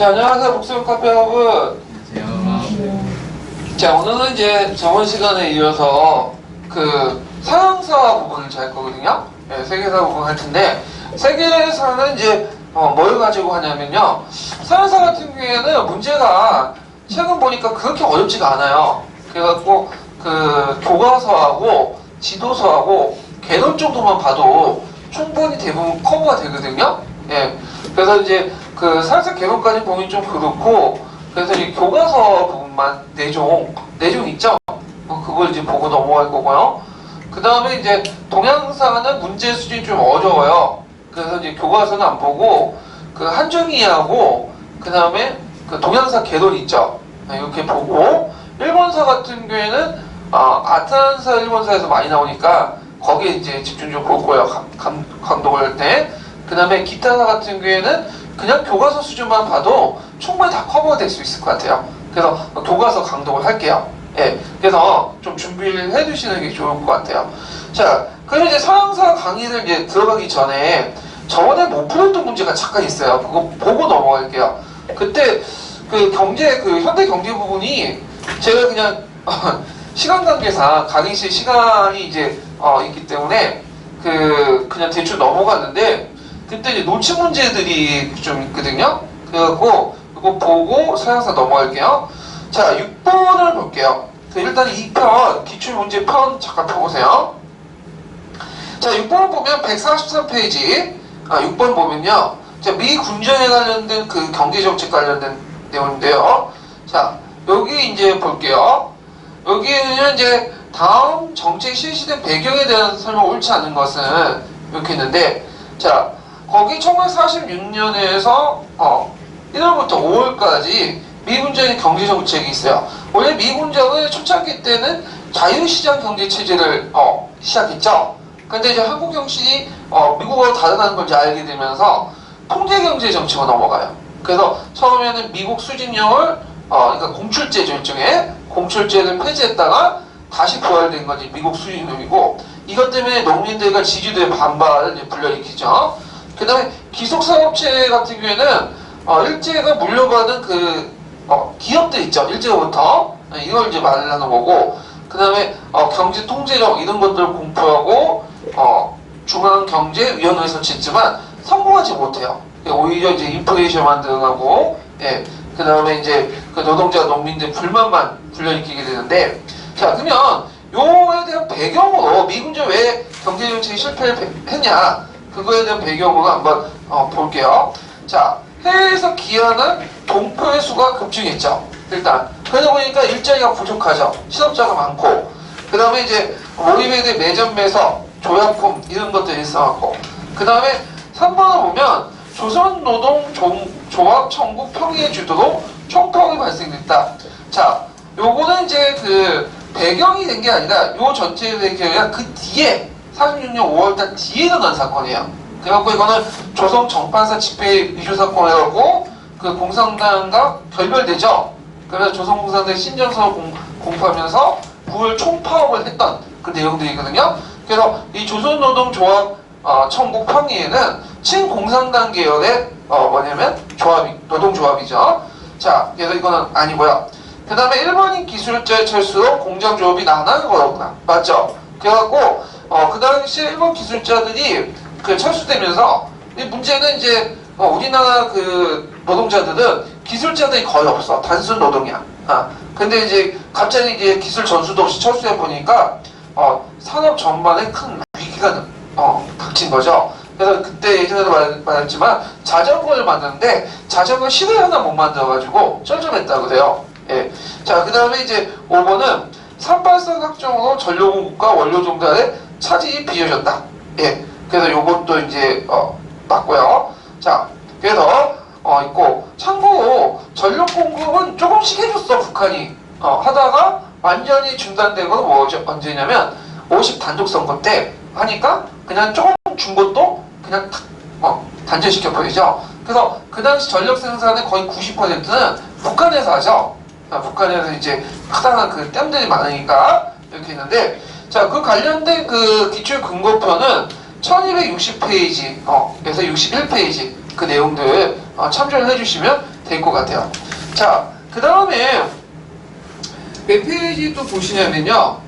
자, 안녕하세요. 목소리 카페 여러분. 안녕하세요. 자, 오늘은 이제 저번 시간에 이어서 그 서양사 부분을 잘 거거든요. 네, 세계사 부분 할 텐데, 세계사는 이제 뭘 가지고 하냐면요. 서양사 같은 경우에는 문제가 최근 보니까 그렇게 어렵지가 않아요. 그래갖고 그 교과서하고 지도서하고 개론 정도만 봐도 충분히 대부분 커버가 되거든요. 예. 그래서 이제 그 서양사 개론까지 보면 좀 그렇고, 그래서 이 교과서 부분만 내종 있죠? 그걸 이제 보고 넘어갈 거고요. 그 다음에 이제 동양사는 문제 수준이 좀 어려워요. 그래서 이제 교과서는 안 보고 그 한정이하고 그 다음에 그 동양사 개론 있죠? 이렇게 보고, 일본사 같은 경우에는 아트란사 일본사에서 많이 나오니까 거기에 이제 집중적으로 볼 거예요. 강독을 할 때. 그 다음에 기타사 같은 경우에는 그냥 교과서 수준만 봐도 충분히 다 커버가 될 수 있을 것 같아요. 그래서 교과서 강독을 할게요. 예. 그래서 좀 준비를 해 두시는 게 좋을 것 같아요. 자, 그럼 이제 서양사 강의를 이제 들어가기 전에 저번에 못 풀었던 문제가 잠깐 있어요. 그거 보고 넘어갈게요. 그때 그 현대 경제 부분이 제가 그냥 시간 관계상 강의실 시간이 이제 있기 때문에 그냥 대충 넘어갔는데, 그때 이제 놓친 문제들이 좀 있거든요. 그래갖고 이거 보고 서양사 넘어갈게요. 자, 6번을 볼게요. 일단 2편 기출문제 편 잠깐 펴보세요. 자, 6번 보면 143페이지 6번 보면요, 자, 미 군정에 관련된 그 경제정책 관련된 내용인데요. 자, 여기 이제 볼게요. 여기는 이제 다음 정책 실시된 배경에 대한 설명 옳지 않은 것은 이렇게 있는데, 자, 거기 1946년에서 1월부터 5월까지 미군정의 경제정책이 있어요. 원래 미군정은 초창기 때는 자유시장 경제체제를 시작했죠. 근데 이제 한국 형식이 미국하고 다르다는 걸 이제 알게 되면서 통제경제정책으로 넘어가요. 그래서 처음에는 미국 수집령을 그러니까 공출제죠. 일종의 공출제를 폐지했다가 다시 부활된 것이 미국 수집령이고, 이것 때문에 농민들과 지주들의 반발을 불러일으키죠. 그 다음에 기속사업체 같은 경우에는 일제가 물려받은 그 기업들 있죠. 일제로부터 이걸 이제 말하는 거고, 그 다음에 경제 통제력 이런 것들을 공포하고 중앙경제위원회를 설치했지만 성공하지 못해요. 오히려 이제 인플레이션만 늘어나고, 예, 그 다음에 이제 그 노동자 농민들 불만만 불러일으키게 되는데, 자, 그러면 요에 대한 배경으로 미군정 왜 경제정책이 실패를 했냐, 그거에 대한 배경으로 한번 볼게요. 자, 해외에서 기여하는 동포의 수가 급증했죠. 일단 그러다 보니까 일자리가 부족하죠. 실업자가 많고, 그 다음에 이제 모임에 대해 매점 매석, 조약품 이런 것들이 있어갖고, 그 다음에 3번을 보면 조선노동조합 청구 평의의 주도로 총파업이 발생됐다. 자, 요거는 이제 그 배경이 된 게 아니라 요 전체에 대한 그 뒤에 46년 5월달 뒤에 일어난 사건이에요. 그래갖고 이거는 조선 정판사 집회 위조 사건 해갖고 그 공산당과 결별되죠. 그래서 조선공산당 신전서를 공포하면서 9월 총파업을 했던 그 내용들이거든요. 그래서 이 조선노동조합 청구 평의에는 친공산당 계열의 뭐냐면 노동조합이죠. 자, 그래서 이거는 아니고요. 그 다음에 일본인 기술자의 철수로 공장조합이 나눠 거였구나. 맞죠? 그래갖고 그 당시에 일본 기술자들이 그 철수되면서, 이 문제는 이제 우리나라 그 노동자들은 기술자들이 거의 없어. 단순 노동이야. 근데 이제 갑자기 이제 기술 전수도 없이 철수해 보니까 산업 전반에 큰 위기가 닥친 거죠. 그래서 그때 예전에도 말했지만 자전거를 만드는데 자전거 실을 하나 못 만들어가지고 쩔쩔했다고 그래요. 예. 자, 그 다음에 이제 5번은 383 학종으로 전력공급과 원료 종달의 차질이 빚어졌다. 예. 그래서 요것도 이제 맞고요. 자, 그래서 있고, 참고로 전력 공급은 조금씩 해줬어. 북한이 하다가 완전히 중단된 건 언제냐면 50 단독 선거 때 하니까 그냥 조금 준 것도 그냥 탁 단절시켜 버리죠. 그래서 그 당시 전력 생산의 거의 90%는 북한에서 하죠. 북한에서 이제 크다란 그 댐들이 많으니까 이렇게 있는데, 자, 그 관련된 그 기출 근거표는 1260페이지 에서 61페이지 그 내용들 참조를 해주시면 될 것 같아요. 자, 그 다음에 몇 페이지 또 보시냐면요.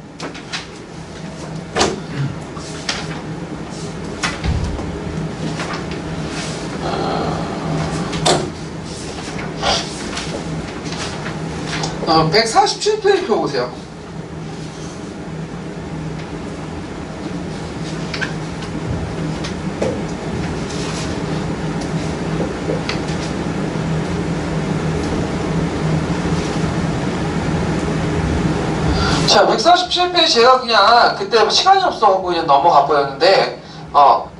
어, 147페이지 펴보세요. 자, 147페이지 제가 그냥 그때 시간이 없어갖고 그냥 넘어가 버렸는데,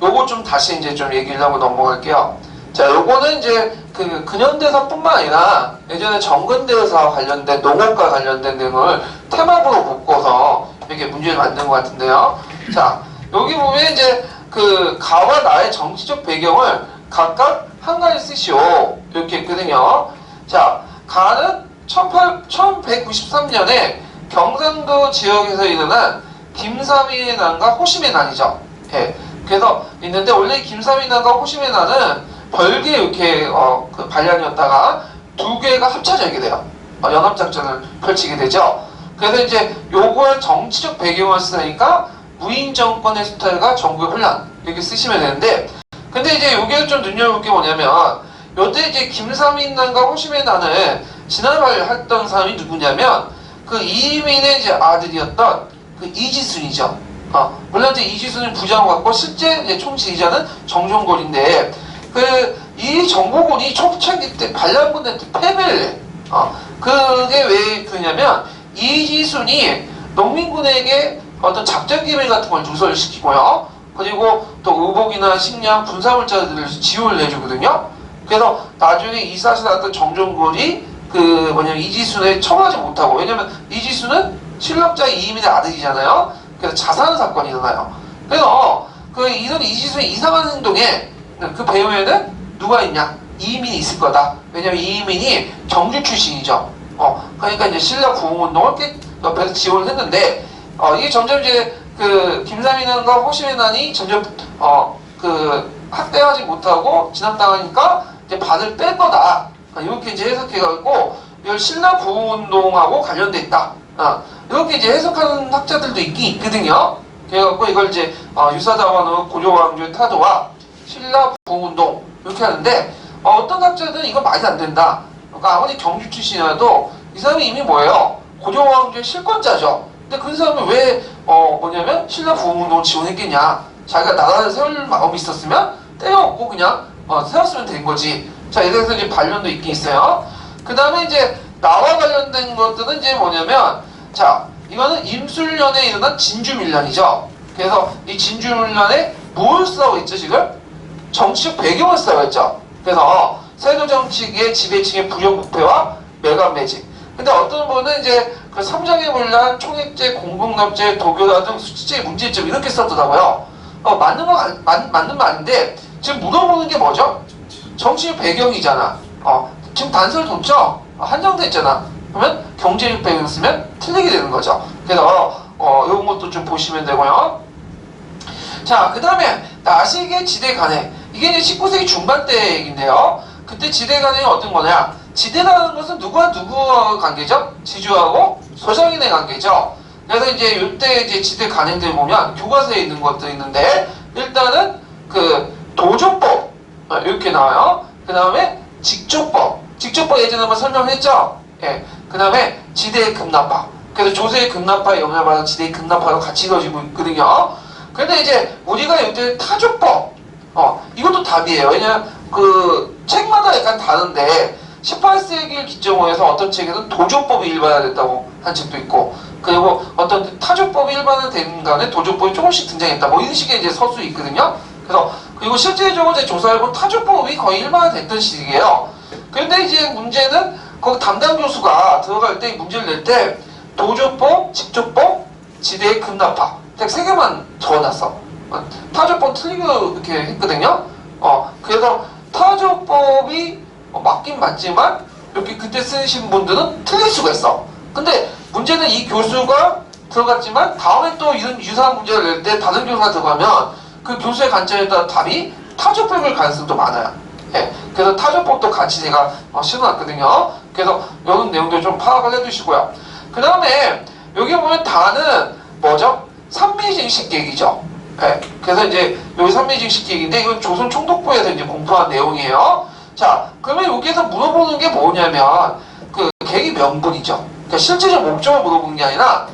요거 좀 다시 이제 좀 얘기를 하고 넘어갈게요. 자, 요거는 이제 그 근현대사뿐만 아니라 예전에 정근대사 관련된 농업과 관련된 내용을 테마로 묶어서 이렇게 문제를 만든 것 같은데요. 자, 여기 보면 이제 그 가와 나의 정치적 배경을 각각 한 가지 쓰시오. 이렇게 있거든요. 자, 가는 1193년에 경상도 지역에서 일어난 김삼위의 난과 호심의 난이죠. 예. 그래서 있는데 원래 김삼위 난과 호심의 난은 별개 이렇게 그 반란이었다가 두 개가 합쳐지게 돼요. 연합작전을 펼치게 되죠. 그래서 이제 요걸 정치적 배경을 쓰니까 무인 정권의 스타일과 정부의 혼란 이렇게 쓰시면 되는데, 근데 이제 요게 좀 눈여볼 게 뭐냐면 요때 이제 김삼위 난과 호심의 난을 진압했던 사람이 누구냐면 그 이민의 이제 아들이었던 그 이지순이죠. 물론 이제 이지순은 부장을 갖고 실제 이제 총지휘자는 정종골인데, 이 정보군이 초창기 때 반란군한테 패배를 해. 그게 왜 그러냐면 이지순이 농민군에게 어떤 작전 기밀 같은 걸 누설을 시키고요. 그리고 또 의복이나 식량, 군사물자들을 지원을 해주거든요. 그래서 나중에 이 사실을 알았던 정종골이 이지순에 처벌하지 못하고, 왜냐면 이지순은 실력자 이민의 아들이잖아요. 그래서 자살하는 사건이 일어나요. 그래서 이런 이지순의 이상한 행동에 그 배후에는 누가 있냐? 이민이 있을 거다. 왜냐면 이민이 경주 출신이죠. 그러니까 이제 신라 부흥운동을 옆에서 지원을 했는데, 이게 점점 이제 김삼위 난과 호심의 난이 점점 확대하지 못하고 진압당하니까 이제 반을 뺄 거다. 이렇게 이제 해석해가지고 이걸 신라 부흥운동하고 관련돼 있다. 이렇게 이제 해석하는 학자들도 있긴 있거든요. 그래갖고 이걸 이제 유사자원의 고려왕조의 타도와 신라 부흥운동 이렇게 하는데, 어떤 학자들은 이거 말이 안 된다. 그러니까 아무리 경주 출신이라도 이 사람이 이미 뭐예요? 고려왕조의 실권자죠. 근데 그 사람이 왜 뭐냐면 신라 부흥운동을 지원했겠냐? 자기가 나라를 세울 마음이 있었으면 떼어먹고 그냥 세웠으면 된 거지. 자, 이에 대해서 이제 반론도 있긴 있어요. 그 다음에 이제 나와 관련된 것들은 이제 뭐냐면, 자, 이거는 임술년에 일어난 진주밀란이죠. 그래서 이 진주밀란에 뭘 싸우고 있죠, 지금? 정치적 배경을 싸우고 있죠. 그래서 세도 정치계의 지배층의 부정부패와 매간매직. 근데 어떤 분은 이제 그 삼장의 문란, 총액제, 공공납제, 도교다 등 수치적 문제점 이렇게 썼더라고요. 맞는 말인데 지금 물어보는 게 뭐죠? 정치적 배경이잖아. 지금 단서를 뒀죠? 한정됐잖아. 그러면 경제적 배경 쓰면 틀리게 되는 거죠. 그래서 이런 것도 좀 보시면 되고요. 자, 그 다음에 나식의 지대간해. 이게 이제 19세기 중반 때 얘기인데요. 그때 지대간해는 어떤 거냐? 지대라는 것은 누구와 누구와 관계죠? 지주하고 소장인의 관계죠. 그래서 이제 이때 이제 지대 간행들 보면 교과서에 있는 것도 있는데, 일단은 도조법 이렇게 나와요. 그 다음에 직조법 예전에 한번 설명했죠. 예. 그 다음에 지대의 급납파. 그래서 조세의 급납파에 영향을 받아 지대의 급납파로 같이 이루어지고 있거든요. 근데 이제 우리가 이때 타조법, 이것도 답이에요. 왜냐면 책마다 약간 다른데 18세기를 기점으로 해서 어떤 책에는 도조법이 일반화됐다고 한 책도 있고, 그리고 어떤 타조법이 일반화된 간에 도조법이 조금씩 등장했다. 뭐 이런 식의 이제 서술이 있거든요. 그리고 실제적으로 이제 조사해보면 타조법이 거의 일반화됐던 시기예요. 그런데 이제 문제는 거기 담당 교수가 들어갈 때 문제를 낼 때 도조법, 직조법, 지대의 급납파 딱 세 개만 적어놨어. 타조법 틀리게 이렇게 했거든요. 그래서 타조법이 맞긴 맞지만 이렇게 그때 쓰신 분들은 틀릴 수가 있어. 근데 문제는 이 교수가 들어갔지만 다음에 또 이런 유사한 문제를 낼 때 다른 교수가 들어가면 그 교수의 관점에 따라 답이 타조법일 가능성도 많아요. 예. 그래서 그래서 타조법도 같이 제가 실어놨거든요. 그래서 이런 내용들 좀 파악을 해두시고요. 그 다음에 여기 보면 다는 뭐죠? 산미증식계획이죠. 네. 그래서 이제 여기 산미증식계획인데 이건 조선 총독부에서 이제 공부한 내용이에요. 자, 그러면 여기에서 물어보는 게 뭐냐면 그 계획의 명분이죠. 그러니까 실제적 목적을 물어보는 게 아니라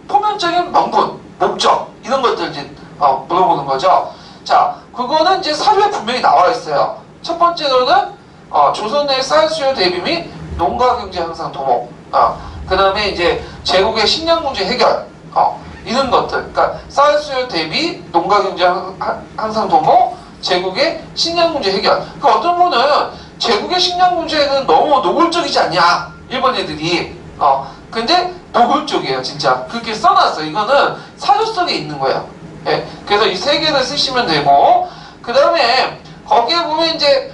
표면적인 명분, 목적 이런 것들 이제 물어보는 거죠. 자, 그거는 이제 사료에 분명히 나와 있어요. 첫 번째로는 조선 내 쌀 수요 대비 및 농가 경제 향상 도모. 그 다음에 이제 제국의 식량 문제 해결. 이런 것들. 그러니까 쌀 수요 대비 농가 경제 향상 도모, 제국의 식량 문제 해결. 그러니까 어떤 분은 제국의 식량 문제는 너무 노골적이지 않냐? 일본 애들이. 근데 노골적이에요, 진짜. 그렇게 써놨어. 이거는 사료 속에 있는 거예요. 예. 그래서 이 세 개를 쓰시면 되고, 그 다음에 거기에 보면 이제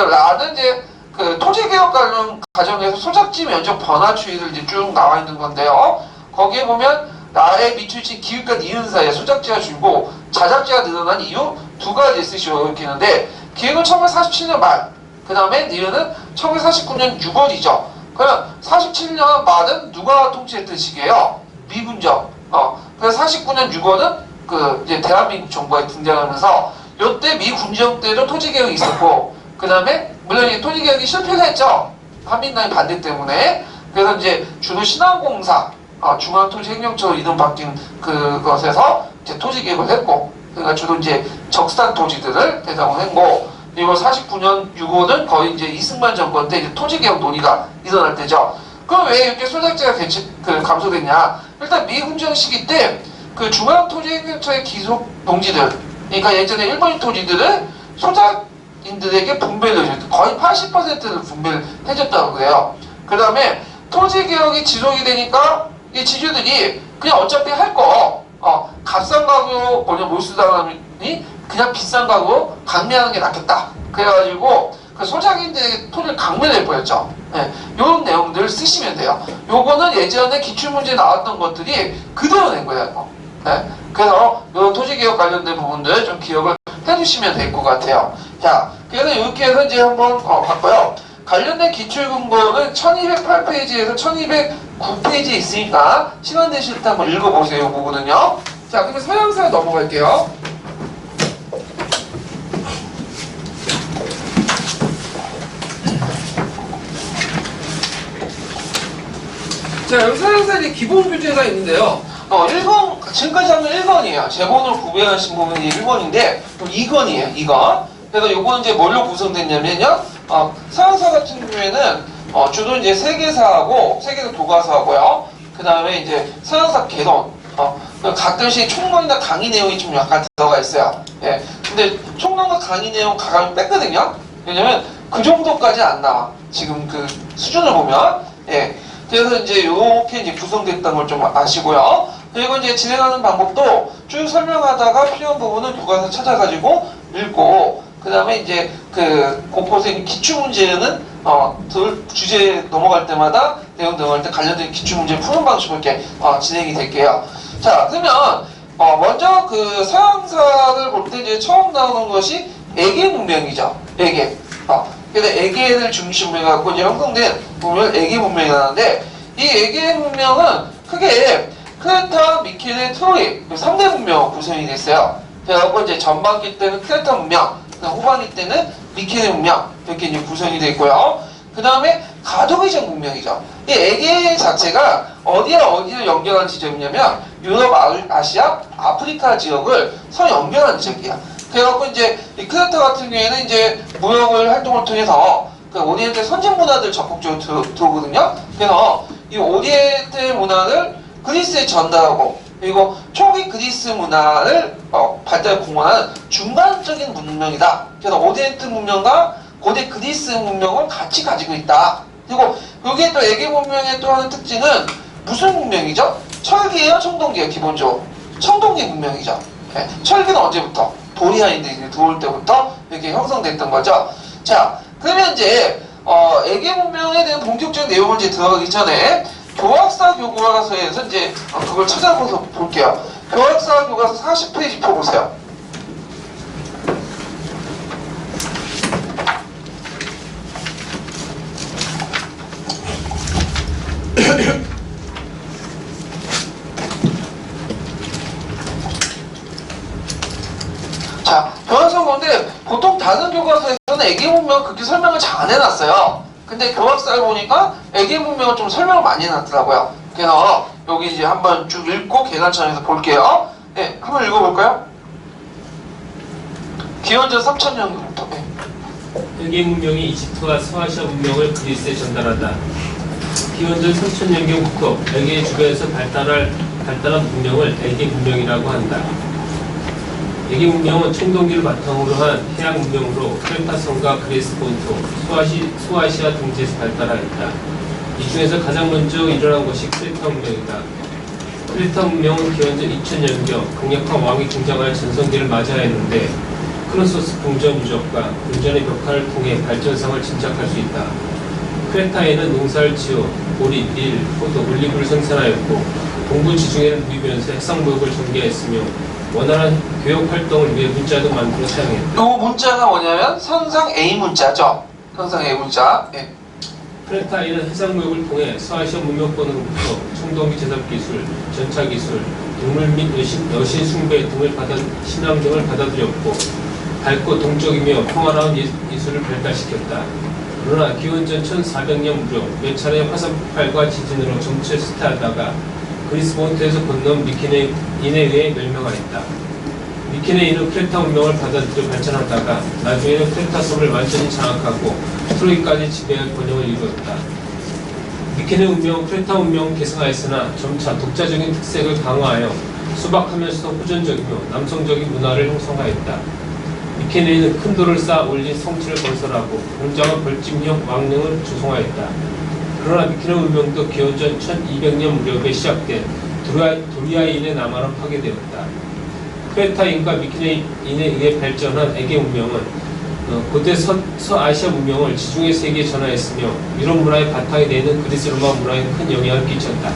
라는 이제 토지개혁 관련 과정에서 소작지 면적 변화 추이를 이제 쭉 나와 있는 건데요. 거기에 보면 나에 미치친 기울과 니은 사이에 소작지가 줄고 자작지가 늘어난 이유 두 가지 쓰시고 이렇게 있는데, 기획은 1947년 말, 그 다음에 니은은 1949년 6월이죠. 그럼 47년 말은 누가 통치했던 시기예요? 미군정. 그래서 49년 6월은 이제 대한민국 정부가 등장하면서 요때 미군정 때도 토지개혁이 있었고, 그 다음에 물론 이 토지개혁이 실패를 했죠. 한민당의 반대 때문에. 그래서 이제 주로 신안공사, 중앙토지행정처로 이름 바뀐 그것에서 이제 토지개혁을 했고, 그러니까 주로 이제 적산 토지들을 대상으로 했고, 그리고 49년 6호는 거의 이제 이승만 정권 때 이제 토지개혁 논의가 일어날 때죠. 그럼 왜 이렇게 소작지가 감소됐냐? 일단 미군정 시기 때 중앙토지행정처의 기속 농지들, 그러니까 예전에 일본인 토지들을 소작인들에게 분배를 해줬죠. 거의 80%를 분배를 해줬다고 그래요. 그 다음에 토지개혁이 지속이 되니까 이 지주들이 그냥 어차피 할 거, 값싼 가구로 먼저 몰수당하니 그냥 비싼 가구로 강매하는 게 낫겠다. 그래가지고 소작인들에게 토지를 강매해버렸죠. 네, 요런 내용들을 쓰시면 돼요. 요거는 예전에 기출문제에 나왔던 것들이 그대로 낸 거예요. 네, 그래서 요런 토지개혁 관련된 부분들 좀 기억을 해주시면 될 것 같아요. 자, 그래서 이렇게 해서 이제 한번 봤고요. 관련된 기출근거는 1208페이지에서 1209페이지에 있으니까 시간 되실 때 한번 읽어보세요. 이 부분은요. 자, 그러면 서양사 넘어갈게요. 자, 여기 서양사의 기본 교재가 있는데요. 1번, 지금까지 하면 1번이에요. 제본으로 구별하신 부분이 1번인데, 2건이에요, 2건. 그래서 요거는 이제 뭘로 구성됐냐면요. 서양사 같은 경우에는, 주로 이제 세계사하고, 세계사 도가사하고요. 그 다음에 이제 서양사 개론, 가끔씩 총론이나 강의 내용이 좀 약간 들어가 있어요. 예. 근데 총론과 강의 내용 가감이 뺐거든요. 왜냐면 그 정도까지 안 나와. 지금 그 수준을 보면. 예. 그래서 이제 이렇게 이제 구성됐다는 걸 좀 아시고요. 그리고 이제 진행하는 방법도 쭉 설명하다가 필요한 부분은 교과서 찾아가지고 읽고, 그 다음에 이제 곳곳에 기출문제는 주제 넘어갈 때마다 내용 넘어갈 때 관련된 기출문제 푸는 방식으로 이렇게 진행이 될게요. 자, 그러면 먼저 서양사를 볼 때 이제 처음 나오는 것이 에게 문명이죠. 에게. 그래서 에게를 중심으로 해갖고 이제 형성된 문명을 에게 문명이 나는데, 이 에게 문명은 크게 크레타, 미케네, 트로이 3대 문명 구성이 됐어요. 그래갖고 이제 전반기 때는 크레타 문명, 후반기 때는 미케네 문명 이렇게 이제 구성이 됐고요. 그 다음에 가도기적 문명이죠. 이 에게 자체가 어디를 연결하는 지점이냐면 유럽, 아시아, 아프리카 지역을 서로 연결하는 지역이야. 그래갖고 이제 이 크레타 같은 경우에는 이제 무역을 활동을 통해서 오리엔탈 선진 문화들 적극적으로 들어오거든요. 그래서 이 오리엔탈 문화를 그리스에 전달하고, 그리고 초기 그리스 문화를 발달 공헌하는 중간적인 문명이다. 그래서 오리엔탈 문명과 고대 그리스 문명을 같이 가지고 있다. 그리고 여기에 또 에게 문명의 또 하는 특징은 무슨 문명이죠? 철기예요, 청동기예요? 기본적으로 청동기 문명이죠. 네. 철기는 언제부터? 도리아인들이 들어올 때부터 이렇게 형성됐던 거죠. 자, 그러면 이제 에게 문명에 대한 본격적인 내용을 이제 들어가기 전에 교학사 교과서에서 이제 그걸 찾아봐서 볼게요. 교학사 교과서 40페이지 펴보세요. 교과서는 애기 문명 그렇게 설명을 잘 안 해놨어요. 근데 교과서를 보니까 애기 문명을 좀 설명을 많이 해놨더라고요. 그래서 여기 이제 한번 쭉 읽고 개관점에서 볼게요. 네, 한번 읽어볼까요? 기원전 3000년부터. 네. 세계 문명이 이집트와 서아시아 문명을 그리스에 전달한다. 기원전 3000년경부터 에게 주변에서 발달한 문명을 에게 문명이라고 한다. 에게 문명은 청동기를 바탕으로 한 해양 문명으로 크레타성과 그리스 본토, 소아시아 등지에서 발달하였다. 이 중에서 가장 먼저 일어난 것이 크레타 문명이다. 크레타 문명은 기원전 2000년경 강력한 왕이 등장하여 전성기를 맞이하였는데 크로소스 궁전 유적과 궁전의 벽화를 통해 발전성을 짐작할 수 있다. 크레타에는 농사를 지어 보리, 밀, 포도, 올리브를 생산하였고 동부 지중해를 누비면서 해상무역을 전개했으며 원활한 교역 활동을 위해 문자도 만들어 사용했다. 이 문자가 뭐냐면 선상 A 문자죠. 선상 A 문자. 예. 크레타에는 해상무역을 통해 서아시아 문명권으로부터 청동기 제작 기술, 전차 기술, 동물 및 여신 숭배 등을 신앙 등을 받아들였고 밝고 동적이며 평화로운 예술을 발달시켰다. 그러나 기원전 1400년 무렵 몇 차례 화산 폭발과 지진으로 정체 쇠퇴하다가 그리스 본토에서 건너온 미케네인에 의해 멸망하였다. 미케네인은 크레타 문명을 받아들여 발전하다가 나중에는 크레타 섬을 완전히 장악하고 트로이까지 지배할 번영을 이루었다. 미케네 문명은 크레타 문명을 계승하였으나 점차 독자적인 특색을 강화하여 소박하면서도 호전적이며 남성적인 문화를 형성하였다. 미케네이는 큰 돌을 쌓아 올린 성체를 건설하고 공장은 벌집형 왕릉을 조성하였다. 그러나 미케네 문명도 기원전 1200년 무렵에 시작된 도리아인의 남하로 파괴되었다. 크레타인과 미케네인에 의해 발전한 에게 문명은 고대 서아시아 문명을 지중해 세계에 전하였으며 유럽 문화의 바탕이 되는 그리스 로마 문화에 큰 영향을 끼쳤다.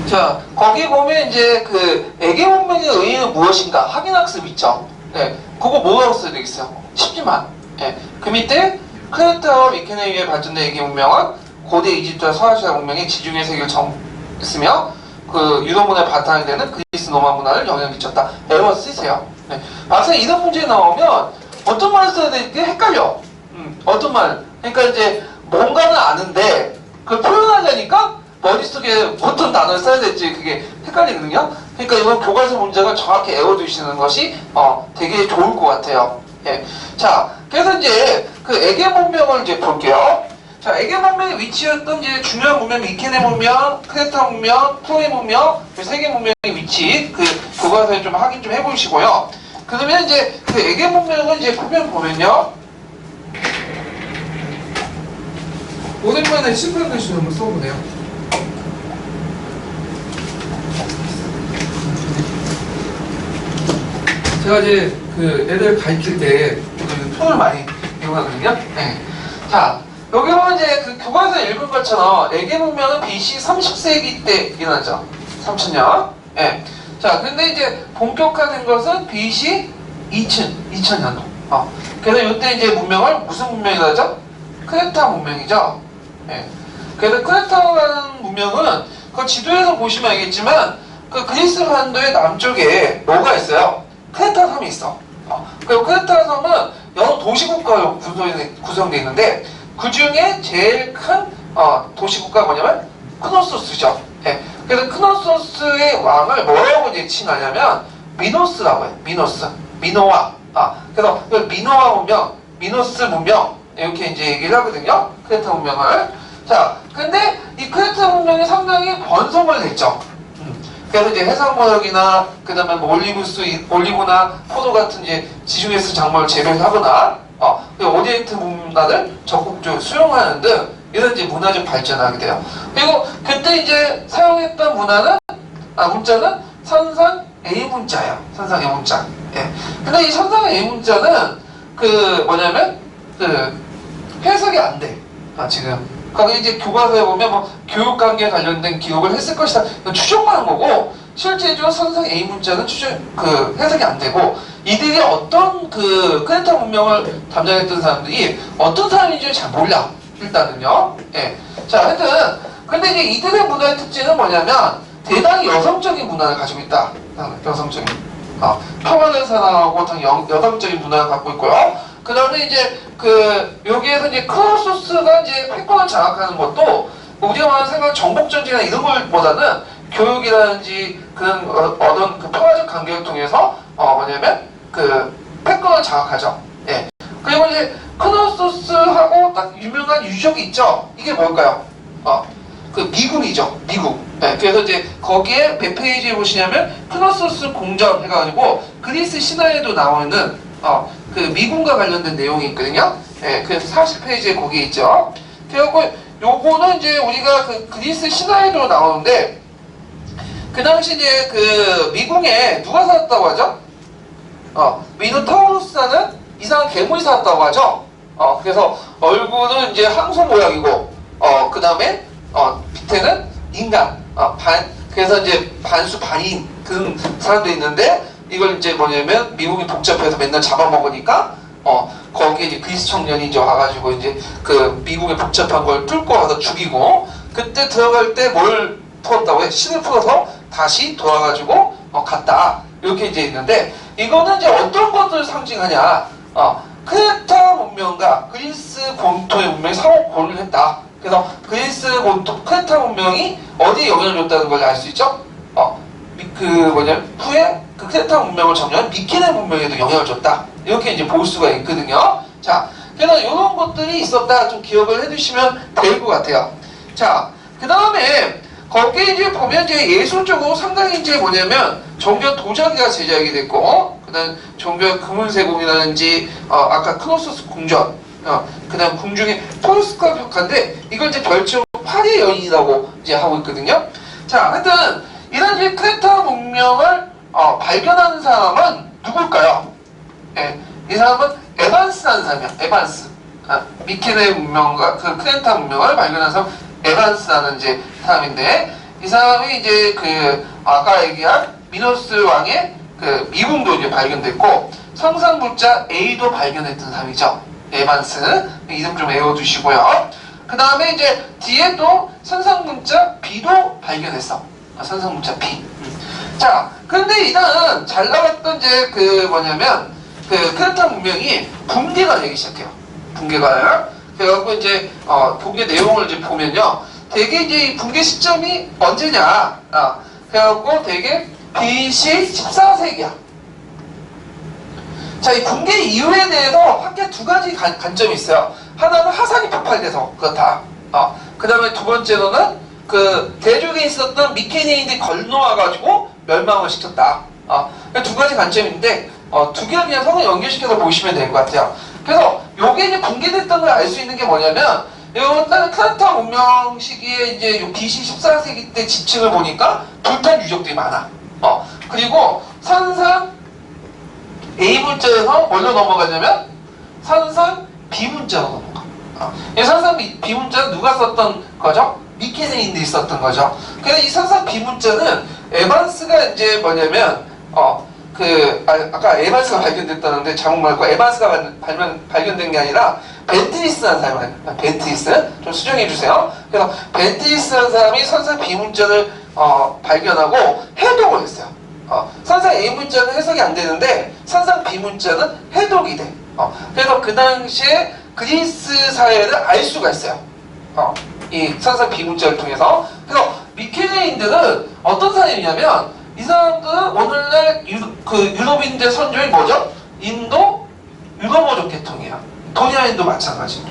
자, 거기 보면 이제 그 에게 문명의 의의는 무엇인가 확인학습 있죠. 네, 그거 뭐라고 써야 되겠어요? 쉽지만. 네, 그 밑에 크레타와 미케네에 의해 발전된 에게 문명은 고대 이집트와 서아시아 문명이 지중해 세계를 정했으며 그 유럽 문화의 바탕이 되는 그리스 로마 문화를 영향을 끼쳤다. 외워 쓰세요. 네. 막상 이런 문제 나오면 어떤 말을 써야 될지 헷갈려. 어떤 말. 그러니까 이제 뭔가는 아는데 그걸 표현하려니까 머릿속에 어떤 단어를 써야 될지 그게 헷갈리거든요. 그러니까 이건 교과서 문제가 정확히 외워두시는 것이 되게 좋을 것 같아요. 예. 자, 그래서 이제 그 에게 문명을 이제 볼게요. 자, 에게 문명의 위치였던 이제 중요한 문명, 미케네 문명, 크레타 문명, 트로이 문명, 세계 문명의 위치, 그 교과서에 좀 확인 좀 해보시고요. 그러면 이제 그 에게 문명을 이제 보면요. 오랜만에 심플 글씨 한번 써보네요. 제가 이제 그 애들 가르칠 때 표를 많이 이용하거든요. 네. 자, 여기 보면 이제 그 교과서 읽은 것처럼 에게 문명은 BC 30세기 때 일어나죠. 3000년. 네. 자, 근데 이제 본격화된 것은 BC 2000년도. 그래서 이때 이제 문명을 무슨 문명이라고 하죠? 크레타 문명이죠. 네. 그래서 크레타라는 문명은 그 지도에서 보시면 알겠지만 그 그리스 반도의 남쪽에 뭐가 있어요? 크레타 섬이 있어. 그리고 크레타 섬은 여러 도시국가로 구성되어 있는데 그 중에 제일 큰 도시국가가 뭐냐면 크노소스죠. 네. 그래서 크노소스의 왕을 뭐라고 이제 칭하냐면 미노스라고 해요. 미노와. 그래서 미노아 문명, 미노스 문명 이렇게 이제 얘기를 하거든요. 크레타 문명을. 자, 근데 이 크레타 문명이 상당히 번성을 했죠. 그래서 이제 해상무역이나 그다음에 뭐 올리브나 포도 같은 이제 지중해에서 작물을 재배하거나 오리엔트 문화를 적극적으로 수용하는 등 이런 이제 문화적 발전하게 돼요. 그리고 그때 이제 사용했던 문자는 선상 A 문자예요. 선상 A 문자. 예. 근데 이 선상 A 문자는 그 뭐냐면 그 해석이 안 돼. 지금. 거기 이제 교과서에 보면 뭐 교육관계에 관련된 기록을 했을 것이다. 추정만 한 거고 실제적으로 선상 A 문자는 해석이 안 되고 이들이 어떤 그 크레타 문명을 담당했던 사람들이 어떤 사람인지 잘 몰라. 일단은요. 예. 자, 하여튼 근데 이제 이들의 문화의 특징은 뭐냐면 대단히 여성적인 문화를 가지고 있다. 여성적인. 평화를 사랑하고 여성적인 문화를 갖고 있고요. 그 다음에 이제 여기에서 이제 크로소스가 이제 패권을 장악하는 것도 우리가 말하는 생각 정복전쟁이나 이런 것보다는 교육이라든지 그런 어떤 그 평화적 관계를 통해서 뭐냐면 패권을 장악하죠. 예. 그리고 이제 크로소스하고 딱 유명한 유적이 있죠. 이게 뭘까요? 미궁이죠. 미궁. 네, 그래서 이제 거기에 몇 페이지에 보시냐면 크로소스 공전 해가지고 그리스 신화에도 나오는 그 미궁과 관련된 내용이 있거든요. 네, 그래서 40페이지에 거기 있죠. 그리고 요거는 이제 우리가 그리스 신화에도 나오는데 그 당시 이제 그 미궁에 누가 살았다고 하죠? 미노타우루스라는 이상한 괴물이 살았다고 하죠. 그래서 얼굴은 이제 항소 모양이고 그 다음에 밑에는 인간 그래서 이제 반수 반인 그런 사람도 있는데 이걸 이제 뭐냐면 미국이 복잡해서 맨날 잡아먹으니까 거기에 이제 그리스 청년이 이제 와가지고 이제 그 미국의 복잡한 걸 뚫고 와서 죽이고 그때 들어갈 때 뭘 풀었다고 해? 신을 풀어서 다시 돌아가지고 갔다 이렇게 이제 있는데 이거는 이제 어떤 것들을 상징하냐 크레타 문명과 그리스 본토의 문명이 상호 고를 했다. 그래서 그리스 본토 크레타 문명이 어디에 영향을 줬다는 걸 알 수 있죠? 후에 그 크레타 문명을 점령한 미케네 문명에도 영향을 줬다. 이렇게 이제 볼 수가 있거든요. 자, 그래서 이런 것들이 있었다. 좀 기억을 해두시면 될 것 같아요. 자, 그 다음에 거기에 이제 보면 이제 예술적으로 상당히 이제 뭐냐면 정교한 도자기가 제작이 됐고, 그 다음 정교한 금은세공이라든지, 아까 크로소스 궁전, 그 다음 궁중의 토르스카 벽화인데, 이걸 이제 별칭 파리의 여인이라고 이제 하고 있거든요. 자, 하여튼, 이런 이제 크레타 문명을 발견한 사람은 누굴까요? 예, 이 사람은 에반스라는 사람이야. 에반스. 미케네 문명과 그 크레타 문명을 발견한 사람 에반스라는 이제 사람인데 이 사람이 이제 아까 얘기한 미노스 왕의 미궁도 이제 발견됐고 성산문자 A도 발견했던 사람이죠. 에반스 이름 좀 외워두시고요. 그 다음에 이제 뒤에 또 선상문자 B도 발견했어. 선상문자 B. 자, 근데 이단 잘 나갔던 이제 뭐냐면 크레타 문명이 붕괴가 되기 시작해요. 붕괴가. 그래갖고 이제 붕괴 내용을 이제 보면요, 되게 이제 이 붕괴 시점이 언제냐? 그래갖고 되게 BC 14세기야. 자, 이 붕괴 이유에 대해서 크게 두 가지 관점이 있어요. 하나는 화산이 폭발돼서 그렇다. 그 다음에 두 번째로는 대륙에 있었던 미케네인들이 건너와가지고 멸망을 시켰다. 두 가지 관점인데 두 개를 그냥 서로 연결시켜서 보시면 될 것 같아요. 그래서 요게 이제 붕괴됐던 걸 알 수 있는 게 뭐냐면 일단 크레타 문명 시기에 이제 BC 14세기 때 지층을 보니까 불탄 유적들이 많아. 그리고 선상 A 문자에서 뭘로 넘어가냐면 선상 B 문자로 넘어가. 이 선상 B 문자는 누가 썼던 거죠? 미케네인들이 썼던 거죠. 그래서 이 선상 B 문자는 에반스가 이제 뭐냐면 아까 에반스가 발견됐다는데 잘못 말고 에반스가 발견된 게 아니라 벤트리스라는 사람이 벤트리스 좀 수정해 주세요. 그래서 벤트리스라는 사람이 선상 B 문자를 발견하고 해독을 했어요. 선상 A 문자는 해석이 안 되는데 선상 B 문자는 해독이 돼. 그래서 그 당시에 그리스 사회를 알 수가 있어요. 이 선상 B 문자를 통해서. 그래서 미케네인들은 어떤 사람이냐면 이 사람들은 오늘날 유럽인들 선조이 뭐죠? 인도 유럽어족 계통이에요. 도리아인도 마찬가지.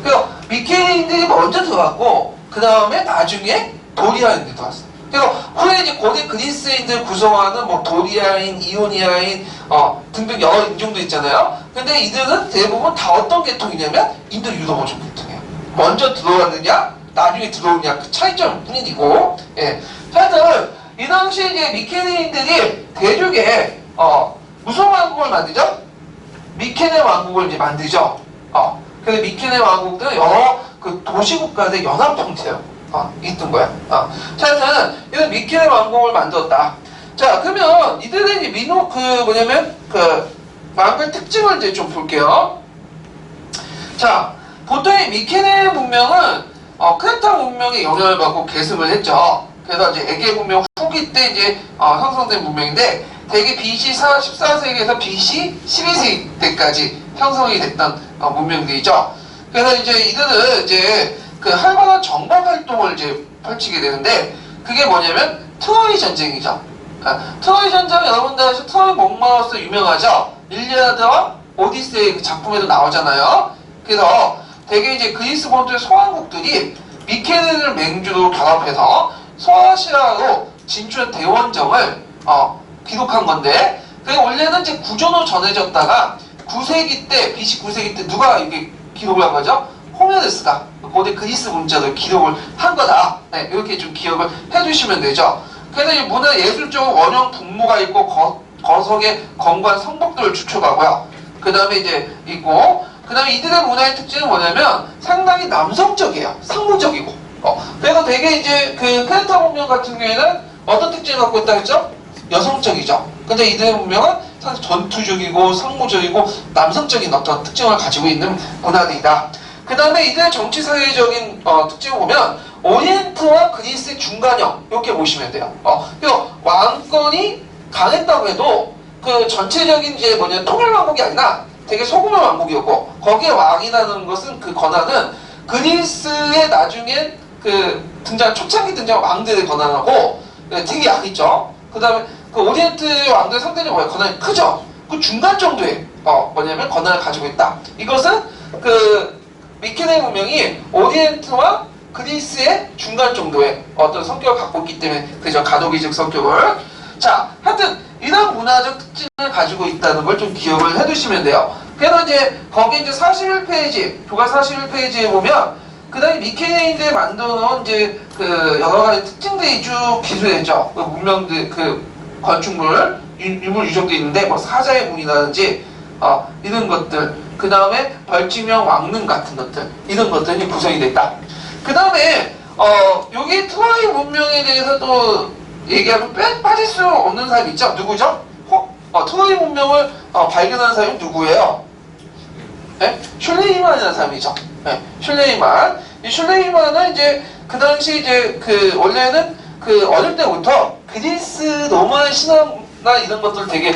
그래서 미케네인들이 먼저 들어왔고 그 다음에 나중에 도리아인들이 들어왔어. 그래서 후에 이제 고대 그리스인들 구성하는 뭐 도리아인, 이오니아인 등등 여러 인종도 있잖아요. 근데 이들은 대부분 다 어떤 계통이냐면 인도 유럽어족 계통이에요. 먼저 들어왔느냐 나중에 들어오느냐 그 차이점 뿐이고. 예. 하여튼 이 당시에 이제 미케네인들이 대륙에 무슨 왕국을 만들죠? 미케네 왕국을 이제 만들죠. 그래서 미케네 왕국들은 여러 도시국가들 연합 통치예요. 있던 거야. 자, 하여튼 이런 미케네 왕국을 만들었다. 자, 그러면 이들의 이제 뭐냐면 왕국의 특징을 이제 좀 볼게요. 자, 보통의 미케네 문명은 크레타 문명의 영향을 받고 계승을 했죠. 그래서 이제 에게 문명 후기 때 이제 형성된 문명인데 대개 BC 14세기에서 BC 12세기 때까지 형성이 됐던 문명들이죠. 그래서 이제 이들은 이제 그 활발한 정복 활동을 이제 펼치게 되는데 그게 뭐냐면 트로이 전쟁이죠. 트로이 전쟁 여러분들 아시죠? 트로이 목마로서 유명하죠. 일리아드와 오디세이 그 작품에도 나오잖아요. 그래서 대개 이제 그리스 본토의 소왕국들이 미케네를 맹주로 결합해서 소아시아로 진출한 대원정을 기록한 건데 그게 원래는 이제 구조로 전해졌다가 9세기 때 BC 9세기 때 누가 이게 기록을 한 거죠? 호메네스가 고대 그리스 문자로 기록을 한 거다. 네, 이렇게 좀 기억을 해주시면 되죠. 그래서 이 문화 예술적으로 원형 분모가 있고 거석의 건관 성벽들을 추출하고요. 그 다음에 이제 있고 그 다음에 이들의 문화의 특징은 뭐냐면 상당히 남성적이에요. 상무적이고. 그래서 되게 이제 그 크레타 문명 같은 경우에는 어떤 특징을 갖고 있다 했죠? 여성적이죠. 근데 이들의 문명은 상당히 전투적이고 상무적이고 남성적인 어떤 특징을 가지고 있는 문화들이다. 그 다음에 이들의 정치 사회적인 특징을 보면 오리엔트와 그리스의 중간형 이렇게 보시면 돼요. 그래서 왕권이 강했다고 해도 그 전체적인 이제 통일 왕국이 아니라 되게 소규모 왕국이었고 거기에 왕이라는 것은 그 권한은 그리스의 나중에 그 초창기 등장 왕들의 권한하고 되게 약했죠. 그 다음에 그 오리엔트 왕들의 상대적으로 권한이 크죠. 그 중간 정도의 뭐냐면 권한을 가지고 있다. 이것은 그 미케네 문명이 오리엔트와 그리스의 중간 정도의 어떤 성격을 갖고 있기 때문에 그죠. 가도기적 성격을. 자, 하여튼 이런 문화적 특징을 가지고 있다는 걸 좀 기억을 해두시면 돼요. 그래서 이제 거기 이제 41페이지, 교과 41페이지에 보면 그 다음에 미케네인들이 만들어놓은 이제 그 여러 가지 특징들이 쭉 기술했죠. 그 문명들, 그 건축물, 유물 유적도 있는데 뭐 사자의 문이라든지 이런 것들, 그 다음에 벌집형 왕릉 같은 것들, 이런 것들이 구성이 됐다. 그 다음에 여기 트로이 문명에 대해서 또 얘기하면 빠질 수 없는 사람이 있죠. 누구죠? 트로이 문명을 발견한 사람이 누구예요? 네? 슐레이만이라는 사람이죠. 네, 슐레이만. 이 슐레이만은 이제 그 당시 이제 그 원래는 그 어릴 때부터 그리스 로마 신화나 이런 것들 되게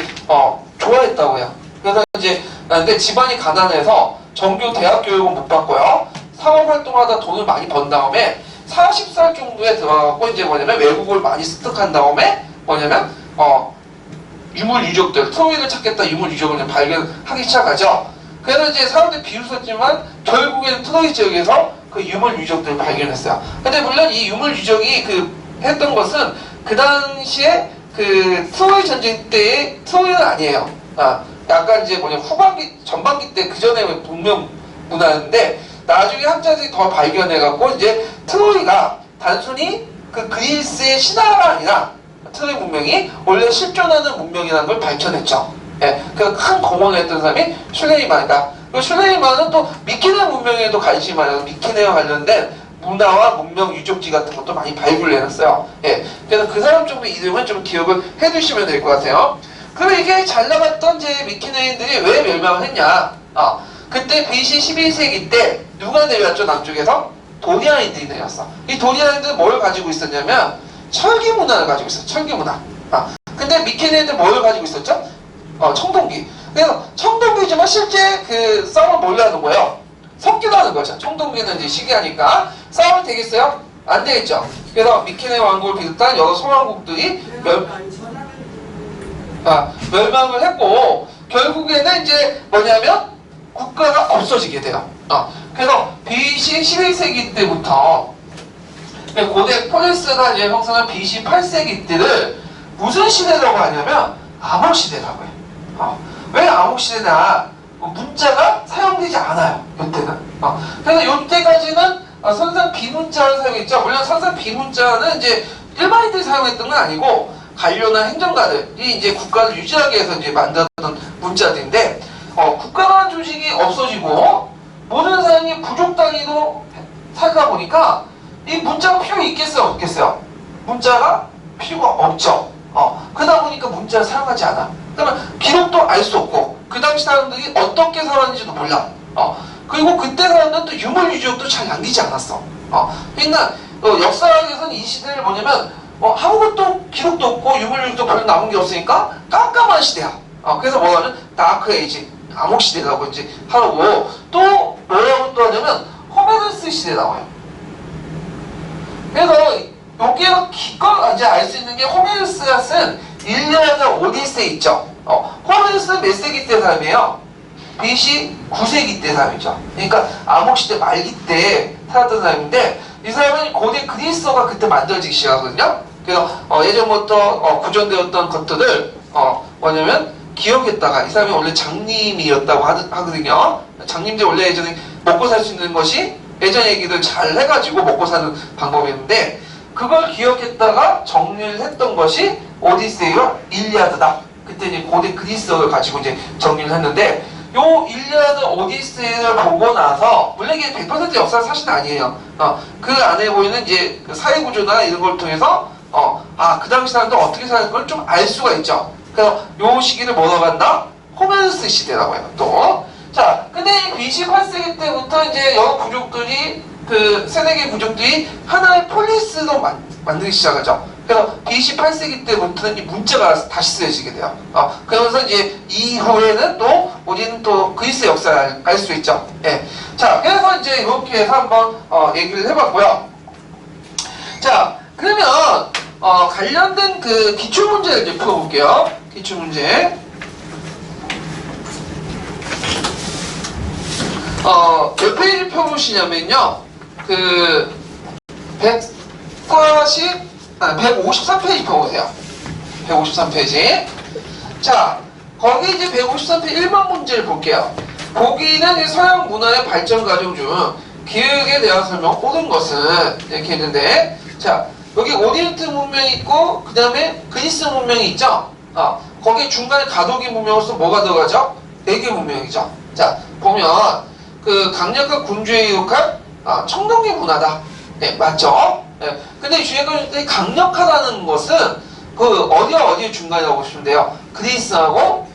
좋아했다고 해요. 그래서 이제 근데 집안이 가난해서 정규 대학 교육은 못 받고요. 사업 활동하다 돈을 많이 번 다음에 40살 정도에 들어가고 이제 뭐냐면 외국을 많이 습득한 다음에 뭐냐면 유물 유적들, 트로이를 찾겠다 유물 유적을 발견하기 시작하죠. 그래서 이제 사람들이 비웃었지만 결국에는 트로이 지역에서 그 유물 유적들을 발견했어요. 근데 물론 이 유물 유적이 했던 것은 그 당시에 그 트로이 전쟁 때의 트로이는 아니에요. 약간 이제 후반기, 전반기 때 그 전에 문명 문화였는데 나중에 학자들이 더 발견해갖고 이제 트로이가 단순히 그 그리스의 신화가 아니라 트로이 문명이 원래 실존하는 문명이라는 걸 밝혀냈죠. 예, 그 큰 공헌을 했던 사람이 슐레이만이다. 그 슐레이만은 또 미케네 문명에도 관심이 많아서 미케네와 관련된 문화와 문명 유적지 같은 것도 많이 발굴해놨어요. 예, 그래서 그 사람 정도 이름은 좀 기억을 해두시면 될 것 같아요. 그럼 이게 잘 나갔던 제 미케네인들이 왜 멸망을 했냐? 그때 BC 12세기 때 누가 내려왔죠? 남쪽에서? 도리아인들이 내려왔어. 이 도리아인들은 뭘 가지고 있었냐면 철기 문화를 가지고 있어요. 철기 문화. 근데 미케네인들 뭘 가지고 있었죠? 청동기. 그래서 청동기지만 실제 그 싸움을 뭘로 하는 거예요? 섞기도 하는 거죠. 청동기는 이제 시기하니까 싸움을 되겠어요? 안 되겠죠. 그래서 미케네 왕국을 비롯한 여러 소왕국들이 멸망을 했고 결국에는 이제 뭐냐면 국가가 없어지게 돼요. 그래서 BC 11세기 때부터 고대 포레스가 이제 형성한 BC 8세기 때를 무슨 시대라고 하냐면 암흑시대라고 해요. 왜 암흑시대냐? 문자가 사용되지 않아요. 이때는. 그래서 이때까지는 선상 비문자를 사용했죠. 물론 선상 비문자는 이제 일반인들이 사용했던 건 아니고 관료나 행정가들이 이제 국가를 유지하기 위해서 이제 만들었던 문자들인데 국가라는 조직이 없어지고 모든 사람이 부족 단위로 살다 보니까 이 문자가 필요 있겠어요? 없겠어요? 문자가 필요가 없죠. 그러다 보니까 문자를 사용하지 않아. 그러면 기록도 알 수 없고 그 당시 사람들이 어떻게 살았는지도 몰라. 그리고 그때 사람들은 또 유물 유적도 잘 남기지 않았어. 그러니까 역사학에서는 이 시대를 뭐냐면 아무것도 기록도 없고 유물도 별로 남은 게 없으니까 깜깜한 시대야. 그래서 뭐냐면 다크 에이지, 암흑 시대라고 이제 하고, 또 뭐라고 또 하냐면 호메르스 시대 나와요. 그래서 여기에서 기껏 이제 알 수 있는 게 호메르스가 쓴 일리아드 오디세이 있죠. 호메르스는 몇 세기 때 사람이에요? BC 9세기 때 사람이죠. 그러니까 암흑시대 말기 때 살았던 사람인데, 이 사람은 고대 그리스어가 그때 만들어지기 시작하거든요. 그래서 예전부터 구전되었던 것들을 뭐냐면 기억했다가, 이 사람이 원래 장님이었다고 하거든요. 장님들 원래 예전에 먹고 살 수 있는 것이 예전 얘기들 잘 해가지고 먹고 사는 방법이었는데, 그걸 기억했다가 정리를 했던 것이 오디세이와 일리아드다. 그때 이제 고대 그리스어를 가지고 이제 정리를 했는데, 요 일리아드 오디세이를 보고 나서, 물론 이게 100% 역사 사실은 아니에요. 그 안에 보이는 이제 그 사회 구조나 이런 걸 통해서 그 당시 사람들 어떻게 사는 걸 좀 알 수가 있죠. 그래서 요 시기를 뭐라고 한다? 호메르스 시대라고 해요. 또. 자, 근데 이 BC 8세기 때부터 이제 여러 부족들이, 그 세네개 부족들이 하나의 폴리스로 만들기 시작하죠. 그래서 BC 8세기 때부터는 이 문자가 다시 쓰여지게 돼요. 그러면서 이제 이후에는 또 우리는 또 그리스 역사를 알 수 있죠. 예. 자, 그래서 이제 이렇게 해서 한번 얘기를 해봤고요. 자, 그러면 관련된 그 기출문제를 이제 풀어볼게요. 기출문제. 몇 페이지 펴보시냐면요. 그 153페이지 펴보세요. 153페이지. 자, 거기 이제 153페이지 1번 문제를 볼게요. 보기는 서양 문화의 발전 과정 중 기획에 대한 설명 옳은 것은 이렇게 했는데, 자, 여기 오리엔트 문명이 있고 그 다음에 그리스 문명이 있죠. 거기 중간에 가도기 문명으로서 뭐가 들어가죠? 에게 문명이죠. 자, 보면 그 강력한 군주에 이룩한 청동기 문화다. 네, 맞죠? 네. 근데 주의하는 강력하다는 것은 그 어디와 어디의 중간이라고 보시면 돼요. 그리스하고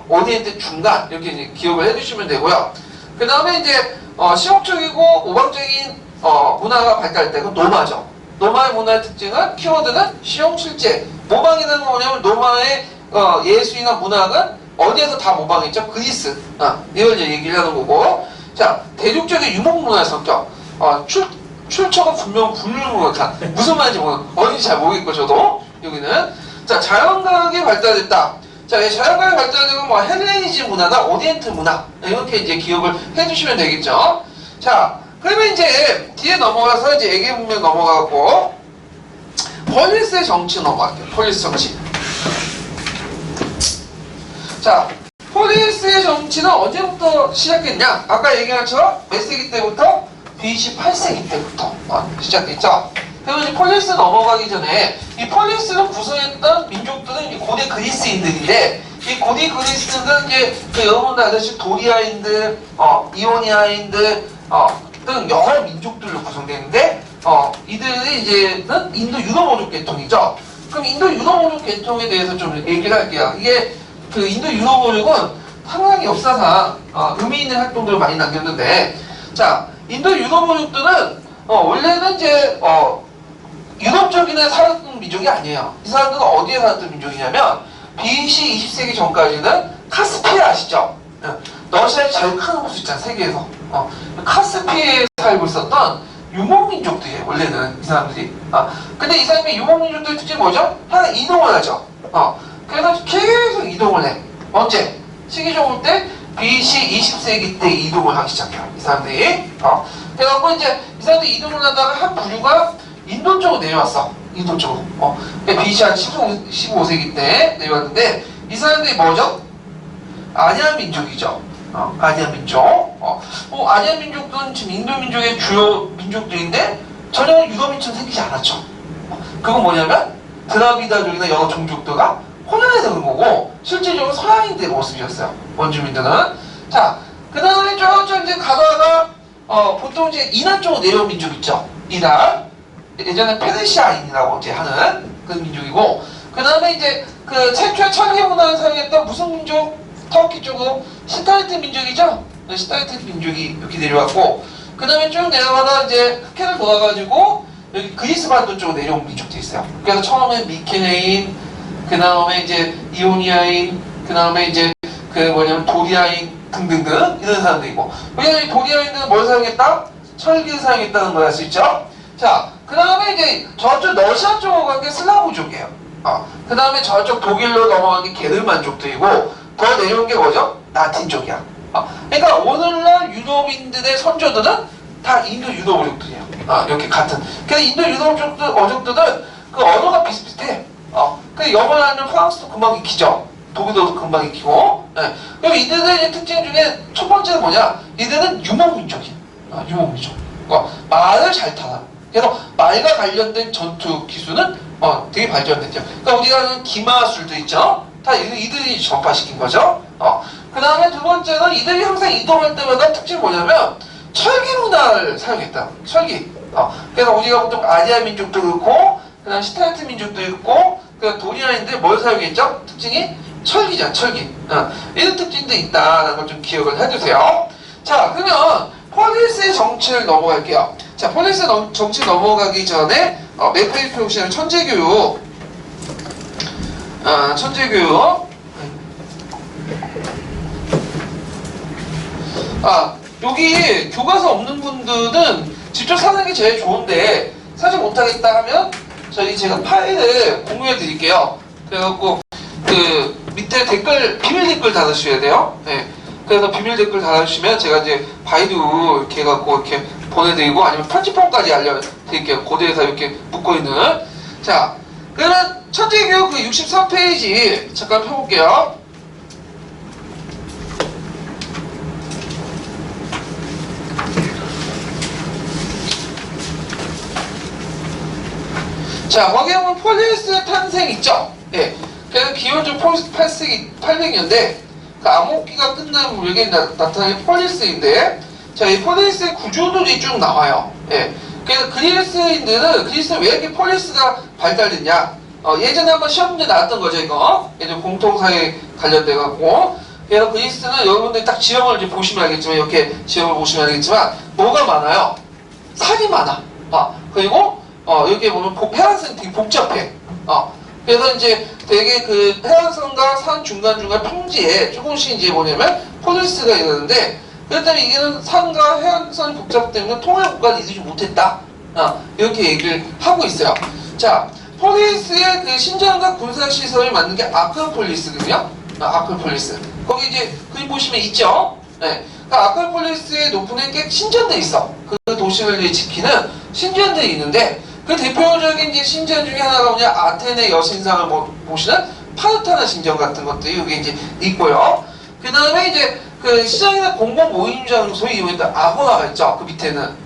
오리엔트 중간, 이렇게 이제 기억을 해주시면 되고요. 그 다음에 이제 실용적이고 오방적인 문화가 발달할 때, 그건 노마죠. 노마의 문화의 특징은, 키워드는 실용 실제. 모방이라는 건 뭐냐면 노마의 예술이나 문학은 어디에서 다 모방했죠? 그리스. 이걸 이제 얘기를 하는 거고. 자, 대륙적인 유목 문화의 성격. 출처가 분명 불명확한. 무슨 말인지 어딘지 잘 모르겠고, 저도. 여기는. 자, 자연과학이 발달됐다. 자, 자연과학이 발달되면 뭐 헬레니즘 문화나 오리엔트 문화. 이렇게 이제 기억을 해주시면 되겠죠. 자, 그러면 이제 뒤에 넘어가서 이제 에게 문명 넘어가고, 폴리스의 정치 넘어갈게요. 폴리스 정치. 자, 폴리스의 정치는 언제부터 시작했냐? 아까 얘기한 것처럼 몇 세기 때부터? BC 8세기 때부터 시작됐죠. 그리고 이제 폴리스 넘어가기 전에 이 폴리스를 구성했던 민족들은 이 고대 그리스인들인데, 이 고대 그리스는 이제 그 여러분들 아시다시피 도리아인들, 이오니아인들 등 여러 민족들로 구성되는데, 이들이 이제는 인도 유럽어족 계통이죠. 그럼 인도 유럽어족 계통에 대해서 좀 얘기를 할게요. 이게 그 인도 유럽어족은 상당히 역사상 의미 있는 활동들을 많이 남겼는데, 자, 인도 유럽어족들은 원래는 이제 유럽 쪽에 살았던 민족이 아니에요. 이 사람들은 어디에 살았던 민족이냐면 BC 20세기 전까지는 카스피아 아시죠? 러시아의 제일 큰 호수 있잖아요, 세계에서. 카스피아에 살고 있었던 유목민족들이에요, 원래는 이 사람들이. 근데 이 사람이 유목민족들의 특징이 뭐죠? 하나 이동을 하죠. 그래서 계속 이동을 해. 언제? 시기적으로 때 BC 20세기 때 이동을 하기 시작해요, 이 사람들이. 그래갖고 이제 이 사람들이 이동을 하다가 한 부류가 인도 쪽으로 내려왔어. 인도 쪽으로. BC 한 15세기 때 내려왔는데, 이 사람들이 뭐죠? 아니안 민족이죠. 아니안 민족. 아니안 민족들은 지금 인도 민족의 주요 민족들인데 전혀 유럽인처럼 생기지 않았죠. 그건 뭐냐면 드라비다족이나 여러 종족들과 혼연해서 그런 거고, 실질적으로 서양인들의 모습이었어요, 원주민들은. 자, 그 다음에 쭉 이제 가다가 보통 이제 이란 쪽으로 내려온 민족 있죠. 이란. 예전에 페르시아인이라고 이제 하는 그런 민족이고, 그 다음에 이제 그 최초의 철기 문화를 사용했던 무슨 민족? 터키 쪽으로 시타리트 민족이죠. 시타리트 민족이 이렇게 내려왔고, 그 다음에 쭉 내려가다 이제 흑해를 돌아가지고 여기 그리스 반도 쪽으로 내려온 민족도 있어요. 그래서 처음에 미케네인, 그 다음에 이제 이오니아인, 그 다음에 이제 그 뭐냐면 도리아인 등등등 이런 사람도 있고. 왜냐면 이 도리아인들은 뭘 사용했다? 철기를 사용했다는 걸 알 수 있죠. 자, 그 다음에 이제 저쪽 러시아 쪽으로 간 게 슬라브족이에요. 그 다음에 저쪽 독일로 넘어간 게 게르만족들이고, 더 내려온 게 뭐죠? 라틴족이야. 그러니까 오늘날 유럽인들의 선조들은 다 인도 유럽족들이에요. 이렇게 같은. 그래서 인도 유럽족들 어족들은 그 언어가 비슷비슷해. 그 영어를 하는 프랑스도 금방 익히죠. 독일도 금방 익히고. 네. 그럼 이들의 특징 중에 첫 번째는 뭐냐? 이들은 유목민족이에요. 유목민족. 말을 잘 타라. 그래서 말과 관련된 전투 기술은 되게 발전됐죠. 그러니까 우리가 아는 기마술도 있죠. 다 이들이 전파시킨 거죠. 그 다음에 두 번째는 이들이 항상 이동할 때마다 특징이 뭐냐면 철기 문화를 사용했다. 철기. 그래서 우리가 보통 아리아 민족도 그렇고, 그 다음 시타르트 민족도 있고, 그 도리아인들 뭘 사용했죠? 특징이 철기잖아, 철기. 이런 특징도 있다는 걸 좀 기억을 해주세요. 자, 그러면 폴리스의 정치를 넘어갈게요. 자, 폴리스 정치 넘어가기 전에 몇 페이지 보시면 천재교육. 천재교육. 여기 교과서 없는 분들은 직접 사는 게 제일 좋은데 사실 못하겠다 하면 제가 파일을 공유해 드릴게요. 그래갖고 그 밑에 댓글, 비밀 댓글 달아주셔야 돼요. 네. 그래서 비밀 댓글 달아주시면 제가 이제 바이두 이렇게 해갖고 이렇게 보내드리고, 아니면 편집본까지 알려드릴게요. 고대에서 이렇게 묶어있는. 자, 그러면 천재교육 그 63페이지 잠깐 펴볼게요. 자, 거기에 보면 폴리스의 탄생 있죠? 예. 그래서 기원전 폴리스 800년대, 그 암흑기가 끝나면 여기 나타나는 폴리스인데, 자, 이 폴리스의 구조들이 쭉 나와요. 예. 그래서 그리스인들은 왜 이렇게 폴리스가 발달됐냐? 예전에 한번 시험 문제 나왔던 거죠, 이거. 예전 공통사회 관련돼갖고. 그래서 그리스는 여러분들이 딱 지형을 이제 보시면 알겠지만, 이렇게 지형을 보시면 알겠지만, 뭐가 많아요? 산이 많아. 그리고, 여기 보면 해안선이 되게 복잡해. 그래서 이제 되게 그 해안선과 산 중간중간 평지에 조금씩 이제 뭐냐면 폴리스가 있는데, 그렇다면 이게는 산과 해안선이 복잡 때문에 통일 국가를 이루지 못했다. 이렇게 얘기를 하고 있어요. 자, 폴리스의 그 신전과 군사시설을 만든 게 아크로폴리스거든요. 아크로폴리스. 거기 이제 그림 보시면 있죠? 네. 그러니까 아크로폴리스의 높은 게 신전들이 있어. 그 도시를 이제 지키는 신전들이 있는데, 그 대표적인 이제 신전 중에 하나가 뭐냐, 아테네 여신상을 모시는 파르타나 신전 같은 것들이 여기 이제 있고요. 그 다음에 이제 그 시장이나 공공 모임 장소에 이용했던 아고라가 있죠. 그 밑에는.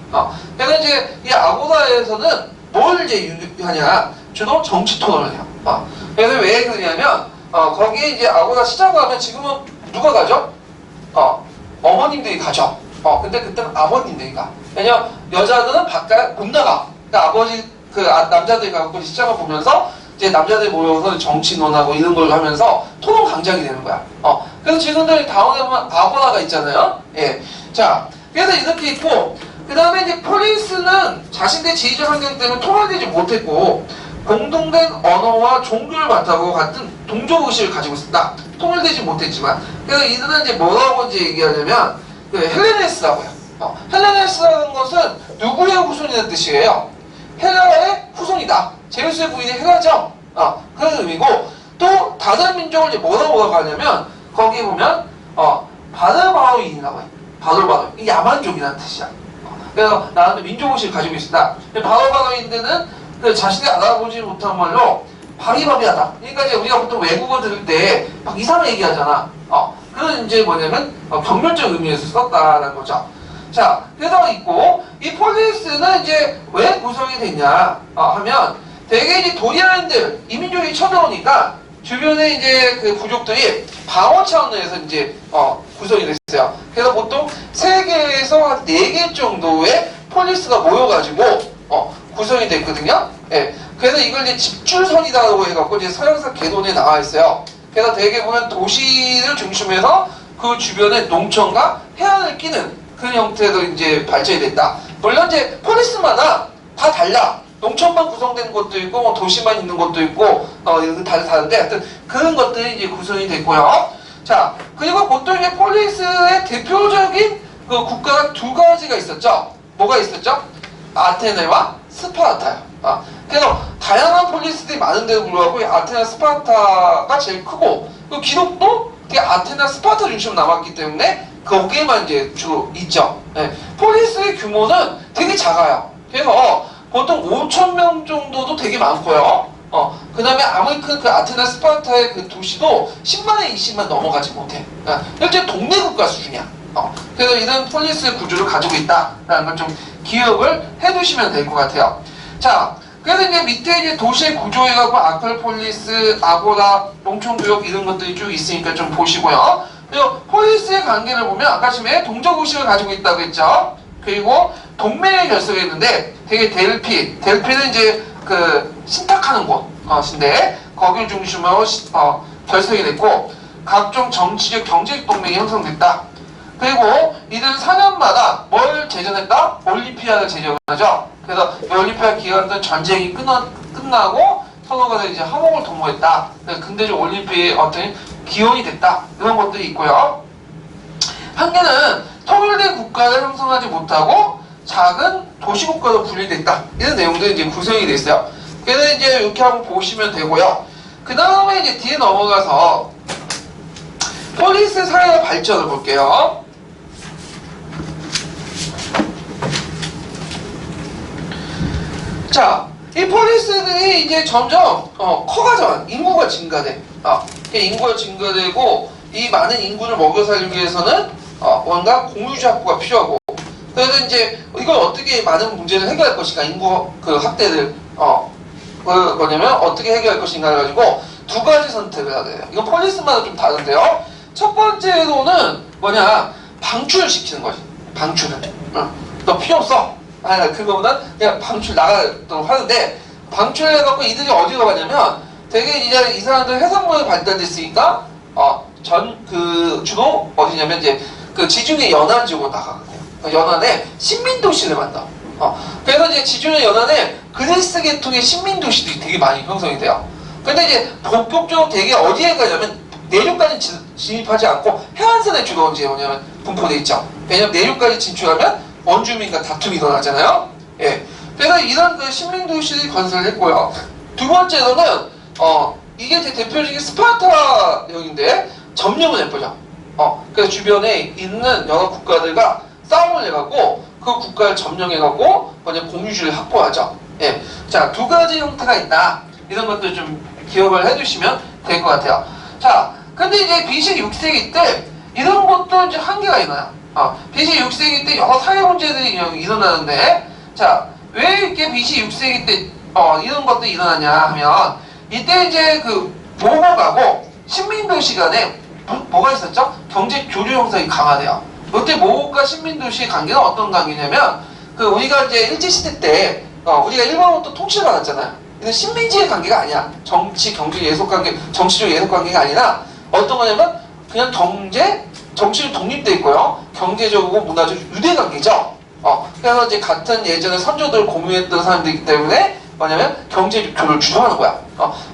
그래서 이제 이 아고라에서는 뭘 이제 유하냐, 주로 정치 토론을 해요. 그래서 왜 그러냐면, 거기에 이제 아고라 시장 가면 지금은 누가 가죠? 어머님들이 가죠. 근데 그때는 아버님들이 가. 왜냐면 여자들은 바깥 못 나가. 그러니까 남자들이 가고 시장을 보면서 이제 남자들이 모여서 정치 논하고 이런 걸 하면서 토론 강장이 되는 거야. 그래서 지금도 다운에 보면 아고라가 있잖아요. 예. 자, 그래서 이렇게 있고, 그 다음에 이제 폴리스는 자신의 지리적 환경 때문에 통일되지 못했고, 공동된 언어와 종교를 바탕으로 같은 동족의식을 가지고 있었다. 통일되지 못했지만, 그래서 이들은 이제 뭐라고 이제 얘기하냐면, 그 헬레네스라고 해요. 헬레네스라는 것은 누구의 후손이라는 뜻이에요? 헬라의 후손이다. 제우스의 부인이 헬라죠. 그런 의미고, 또 다른 민족을 이제 뭐라고 하냐면, 거기 보면 바르바로인이라고 해요. 바르바로. 이 야만족이라는 뜻이야. 그래서 나한테 민족의식을 가지고 있다. 바르바로인들은 그 자신이 알아보지 못한 말로 바리바리하다. 그러니까 이제 우리가 보통 외국어 들을 때 막 이상한 얘기하잖아. 그건 이제 뭐냐면 경멸적 의미에서 썼다라는 거죠. 자, 그래서 있고, 이 폴리스는 이제 왜 구성이 됐냐 하면, 되게 이제 도리아인들, 이민족이 쳐들어오니까 주변에 이제 그 부족들이 방어 차원에서 이제 구성이 됐어요. 그래서 보통 3개에서 한 4개 정도의 폴리스가 모여가지고 구성이 됐거든요. 예. 그래서 이걸 이제 집줄선이라고 해갖고 이제 서양사 개론에 나와 있어요. 그래서 되게 보면 도시를 중심해서 그 주변에 농촌과 해안을 끼는 그런 형태로 이제 발전이 됐다. 물론 이제 폴리스마다 다 달라. 농촌만 구성된 곳도 있고 뭐 도시만 있는 곳도 있고 이런 다른데 하여튼 그런 것들이 이제 구성이 됐고요. 자, 그리고 보통 이제 폴리스의 대표적인 그 국가가 두 가지가 있었죠. 뭐가 있었죠? 아테네와 스파르타요. 그래서 다양한 폴리스들이 많은데도 불구하고 이 아테네, 스파르타가 제일 크고 그 기록도 아테네, 스파르타 중심으로 남았기 때문에 거기에만 이제 주로 있죠. 네. 폴리스의 규모는 되게 작아요. 그래서 보통 5,000명 정도도 되게 많고요. 그 다음에 아무리 큰 그 아테네, 스파르타의 그 도시도 10만에 20만 넘어가지 못해. 실제 동네 국가 수준이야. 그래서 이런 폴리스 구조를 가지고 있다라는 걸 좀 기억을 해두시면 될 것 같아요. 자, 그래서 이제 밑에 이제 도시의 구조해갖고 아크로폴리스, 아고라, 농촌구역 이런 것들이 쭉 있으니까 좀 보시고요. 그리고 폴리스의 관계를 보면 아까 전에 동적 의식을 가지고 있다고 했죠. 그리고 동맹을 결성했는데 되게 델피는 이제 그 신탁하는 곳인데 거기를 중심으로 결성이 됐고 각종 정치적 경제적 동맹이 형성됐다. 그리고 이들은 4년마다 뭘 제정했다? 올림피아를 제정하죠. 그래서 올림피아 기간 동안 전쟁이 끝나고 서로가 이제 화목을 도모했다. 근대적 올림픽의 어떤 기원이 됐다. 이런 것들이 있고요. 한계는 통일된 국가를 형성하지 못하고 작은 도시국가로 분리됐다. 이런 내용들이 이제 구성이 됐어요. 그래서 이제 이렇게 한번 보시면 되고요. 그 다음에 이제 뒤에 넘어가서 폴리스 사회의 발전을 볼게요. 자, 이 폴리스들이 이제 점점 커가잖아. 인구가 증가돼. 인구가 증가되고 이 많은 인구를 먹여 살리기 위해서는 뭔가 공유주 확보가 필요하고 그래서 이제 이걸 어떻게 많은 문제를 해결할 것인가 인구 그 확대를 뭐냐면 어떻게 해결할 것인가 해가지고 두 가지 선택을 해야 돼요. 이건 폴리스마다 좀 다른데요. 첫 번째로는 뭐냐 방출을 시키는 거지. 방출을. 너 필요 없어. 그거보다 그냥 방출 나가도록 하는데 방출을 해갖고 이들이 어디로 가냐면 되게 이제 이 사람들 해상무역이 발달됐으니까 주로 어디냐면 이제 그 지중해 연안 지역으로 나가거든요. 연안에 식민도시를 만들어. 그래서 이제 지중해 연안에 그리스 계통의 식민도시들이 되게 많이 형성이 돼요. 근데 이제 본격적으로 되게 어디에 가냐면 내륙까지 진입하지 않고 해안선에 주로 이제 뭐냐면 분포돼 있죠. 왜냐면 내륙까지 진출하면 원주민과 다툼이 일어나잖아요. 예. 그래서 이런 그 식민도시를 건설했고요. 두 번째로는 이게 제 대표적인 스파르타역인데 점령을 해보죠. 그래서 주변에 있는 여러 국가들과 싸움을 해갖고 그 국가를 점령해갖고 먼저 공유주를 확보하죠. 예. 자, 두 가지 형태가 있다. 이런 것들 좀 기억을 해두시면 될 것 같아요. 자, 근데 이제 BC 6세기 때 이런 것도 이제 한계가 있나요? BC 6세기 때 여러 사회 문제들이 일어나는데, 자, 왜 이렇게 BC 6세기 때 이런 것들이 일어나냐 하면 이때 이제 그 모국하고 식민도시 간에 뭐가 있었죠? 경제 교류 형성이 강화돼요. 이때 모국과 식민도시의 관계는 어떤 관계냐면 그 우리가 이제 일제시대 때 우리가 일본으로부터 통치를 받았잖아요. 이건 식민지의 관계가 아니야. 정치, 경제 예속 관계, 정치적 예속 관계가 아니라 어떤 거냐면 그냥 정치로 독립돼 있고요. 경제적이고 문화적 유대 관계죠. 그래서 이제 같은 예전에 선조들 공유했던 사람들이기 때문에 뭐냐면 경제 교류를 주도하는 거야.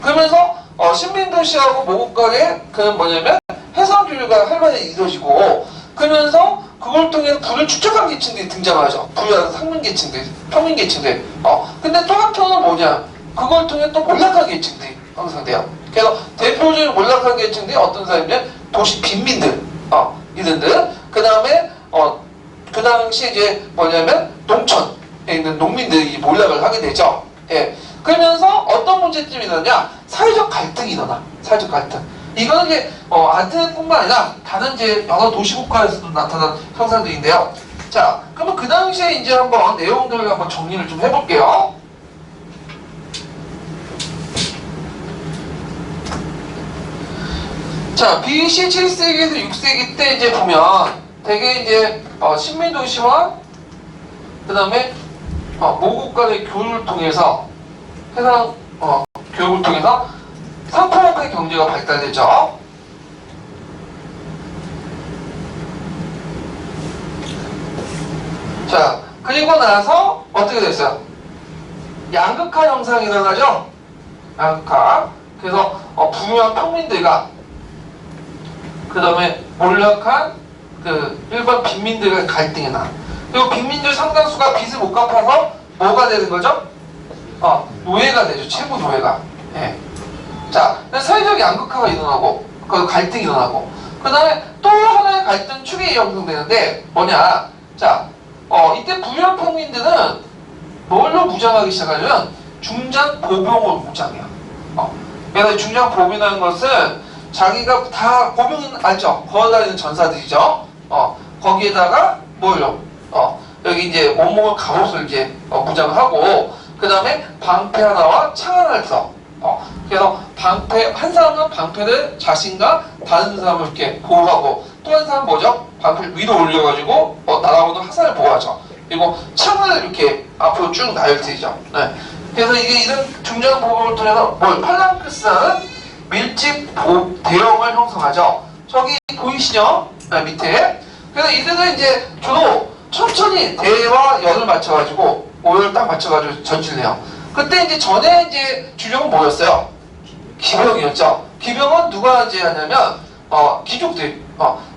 그러면서 식민도시하고 모국 간에 그 뭐냐면 해상 교류가 활발히 이루어지고 그러면서 그걸 통해서 부를 축적한 계층들이 등장하죠. 부유한 상민 계층들, 평민 계층들. 근데 또 한편은 뭐냐? 그걸 통해 또 몰락한 계층들이 형성돼요. 그래서 대표적인 몰락한 계층들이 어떤 사람이냐면 도시 빈민들, 이들들. 그 다음에 그 당시 이제 뭐냐면 농촌에 있는 농민들이 몰락을 하게 되죠. 예. 그러면서 어떤 문제점이 일어나냐? 사회적 갈등이 일어나. 사회적 갈등. 이거는 이제 아테네뿐만 아니라 다른 이제 여러 도시국가에서도 나타난 현상들인데요. 자, 그러면 그 당시에 이제 한번 내용들을 한번 정리를 좀 해볼게요. 자, BC 7세기에서 6세기 때 이제 보면 되게 이제 식민도시와 그 다음에 모국 간의 교류를 통해서 해상 교육을 통해서 상품화의 경제가 발달되죠. 자, 그리고 나서 어떻게 됐어요? 양극화 현상이 일어나죠. 양극화. 그래서 부유한 평민들과 그 다음에 몰락한 그 일반 빈민들과 갈등이 나. 그리고 빈민들 상당수가 빚을 못 갚아서 뭐가 되는 거죠? 노예가 되죠. 채무 노예가. 예. 자, 사회적 양극화가 일어나고, 그 갈등이 일어나고, 그 다음에 또 하나의 갈등 축이 형성되는데 뭐냐? 자, 이때 부유한 평민들은 뭘로 무장하기 시작하냐면 중장 보병으로 무장해요. 그래서 중장 보병이라는 것은 자기가 다 보병은 알죠? 걸어다니는 전사들이죠. 거기에다가 뭘요? 여기 이제 온몸을 갑옷을 이제 무장하고 그 다음에 방패 하나와 창 하나를 써. 그래서 방패 한 사람은 방패를 자신과 다른 사람을 이렇게 보호하고 또 한 사람은 뭐죠? 방패를 위로 올려가지고 날아오는 화살을 보호하죠. 그리고 창을 이렇게 앞으로 쭉 나열트리죠. 네. 그래서 이게 이런 중장 보병을 통해서 팔랑크스라는 밀집 대형을 형성하죠. 저기 보이시죠? 네, 밑에. 그래서 이들은 이제 주로 천천히 대와 열을 맞춰가지고 오열 딱 맞춰가지고 전진을 해요. 그때 이제 전에 이제 주력은 뭐였어요? 기병이었죠. 기병은 누가 이제 하냐면 귀족들.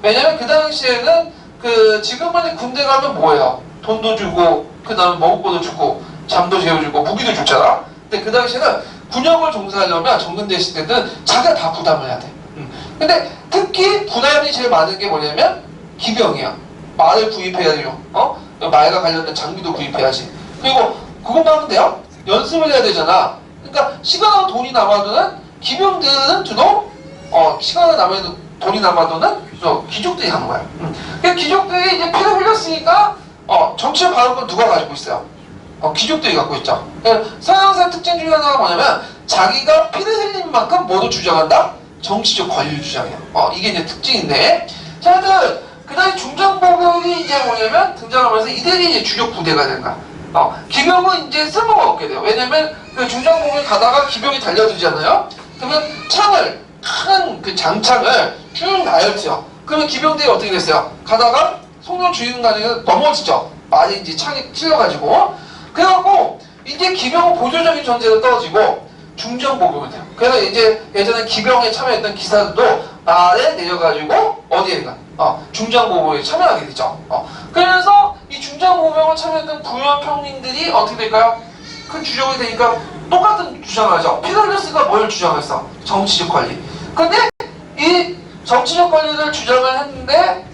왜냐면 그 당시에는 그 지금은 군대 가면 뭐예요? 돈도 주고 그 다음에 먹을 것도 주고 잠도 재워주고 무기도 줬잖아. 근데 그 당시에는 군역을 종사하려면 정근대 시대는 자기가 다 부담을 해야 돼. 근데 특히 부담이 제일 많은 게 뭐냐면 기병이야. 말을 구입해야 돼요. 말과 관련된 장비도 구입해야지. 그리고 그것만 하면 돼요? 연습을 해야 되잖아. 그러니까 시간하고 돈이 남아도는 기병들은 주로 시간이 남아도 돈이 남아도는 귀족들이 하는 거야. 그러니까 귀족들이 이제 피를 흘렸으니까 정치를 받은 건 누가 가지고 있어요? 귀족들이 갖고 있죠. 서양사 특징 중에 하나가 뭐냐면 자기가 피를 흘린 만큼 뭐도 주장한다? 정치적 권리를 주장해요. 이게 이제 특징인데, 자, 하여튼 그 다음에 중장보병이 이제 뭐냐면 등장하면서 이들이 이제 주력 부대가 되는 거야. 기병은 이제 쓸모가 없게 돼요. 왜냐면 그 중장보병이 가다가 기병이 달려들잖아요. 그러면 창을 큰 그 장창을 쭉 나열지요. 그러면 기병들이 어떻게 됐어요? 가다가 송로 주인간이 넘어지죠. 많이 이제 창이 찔려가지고. 그래갖고 이제 기병은 보조적인 존재로 떨어지고 중정보병이 돼요. 그래서 이제 예전에 기병에 참여했던 기사들도 아래 내려가지고 어디에 가? 중장보병에 참여하게 되죠. 그래서 이 중장보병을 참여했던 부유한 평민들이 어떻게 될까요? 큰 주력이 되니까 똑같은 주장을 하죠. 피달레스가 뭘 주장했어? 정치적 권리. 근데 이 정치적 권리를 주장을 했는데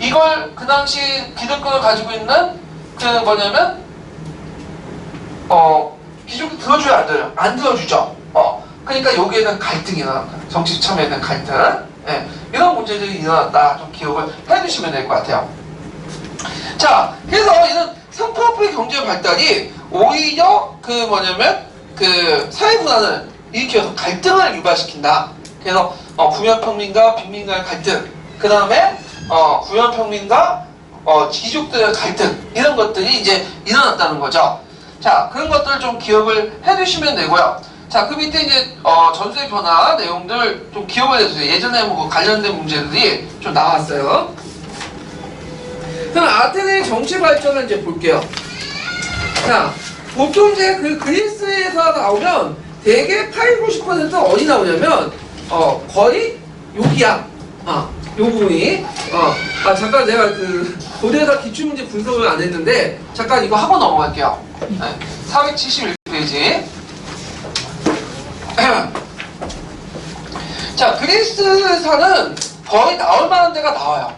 이걸 그 당시 기득권을 가지고 있는 그 뭐냐면 기존 들어줘야 안 돼요. 안 들어주죠. 그러니까 여기에는 갈등이 일어난 거예요. 정치 참여에 대한 갈등. 예, 이런 문제들이 일어났다. 좀 기억을 해두시면 될 것 같아요. 자, 그래서 이런 상품화폐 경제 발달이 오히려 그 뭐냐면 그 사회 분란을 일으켜서 갈등을 유발시킨다. 그래서 부유한 평민과 빈민간의 갈등, 그 다음에 부유한 평민과 귀족들의 갈등 이런 것들이 이제 일어났다는 거죠. 자, 그런 것들을 좀 기억을 해두시면 되고요. 자, 그 밑에 이제 전세 변화 내용들 좀 기억을 해주세요. 예전에 뭐 관련된 문제들이 좀 나왔어요. 그럼 아테네의 정치 발전을 이제 볼게요. 자, 보통 이제 그 그리스에서 나오면 대개 80~90% 어디 나오냐면 거의 여기야. 요 부분이 잠깐 내가 그 고대사 기출문제 분석을 안 했는데 잠깐 이거 하고 넘어갈게요. 네, 471페이지. 자, 그리스사는 거의 나올 만한 데가 나와요.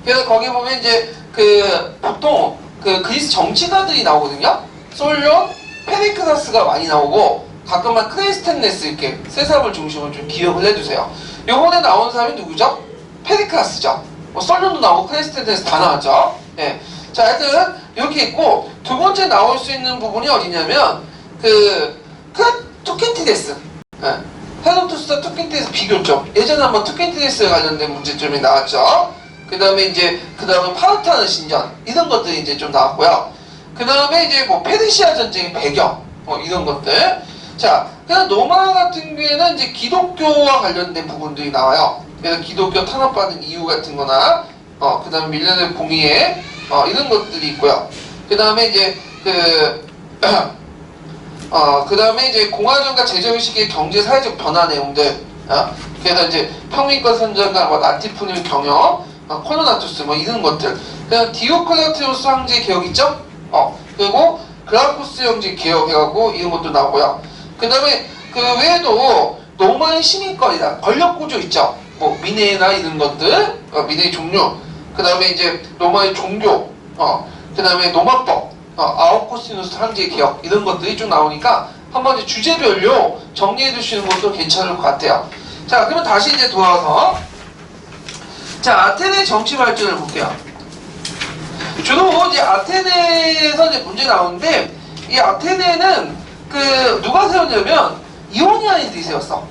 그래서 거기 보면 이제 그 보통 그 그리스 정치가들이 나오거든요. 솔론, 페리크라스가 많이 나오고 가끔만 크레스텐네스 이렇게 세 사람을 중심으로 좀 기억을 해주세요. 요번에 나온 사람이 누구죠? 페리크라스죠. 솔론도 나오고 크레스텐네스 다 나왔죠. 네. 자, 하여튼 이렇게 있고 두 번째 나올 수 있는 부분이 어디냐면 그 투킨티데스. 네. 헤로도스와 투킨티데스 비교점. 예전에 한번 투킨티데스에 관련된 문제점이 나왔죠. 그 다음에 이제 파르타는 신전 이런 것들이 이제 좀 나왔고요. 그 다음에 이제 뭐 페르시아 전쟁의 배경 이런 것들. 자, 그래서 로마 같은 경우에는 이제 기독교와 관련된 부분들이 나와요. 그래서 기독교 탄압받은 이유 같은 거나 그 다음에 밀레니엄 공의회 이런 것들이 있고요. 그 다음에 이제 그 다음에 이제 공화정과 제정식의 경제 사회적 변화 내용들. 그래서 이제 평민권 선전과 뭐 나티푸님 경영, 코노나투스 뭐 이런 것들. 그다음 디오클레티우스 황제 개혁 있죠? 그리고 그라쿠스 형제 개혁 해갖고 이런 것도 나오고요. 그 다음에 그 외에도 로마의 시민권이다. 권력 구조 있죠? 뭐 민회나 이런 것들, 민회 종류. 그 다음에 이제 로마의 종교, 그 다음에 노마법, 아우구스티누스 황제 개혁 이런 것들이 좀 나오니까 한번 이제 주제별로 정리해 두시는 것도 괜찮을 것 같아요. 자, 그러면 다시 이제 돌아와서 자, 아테네 정치 발전을 볼게요. 주로 이제 아테네에서 이제 문제 나오는데 이 아테네는 그 누가 세웠냐면 이오니아인들이 세웠어.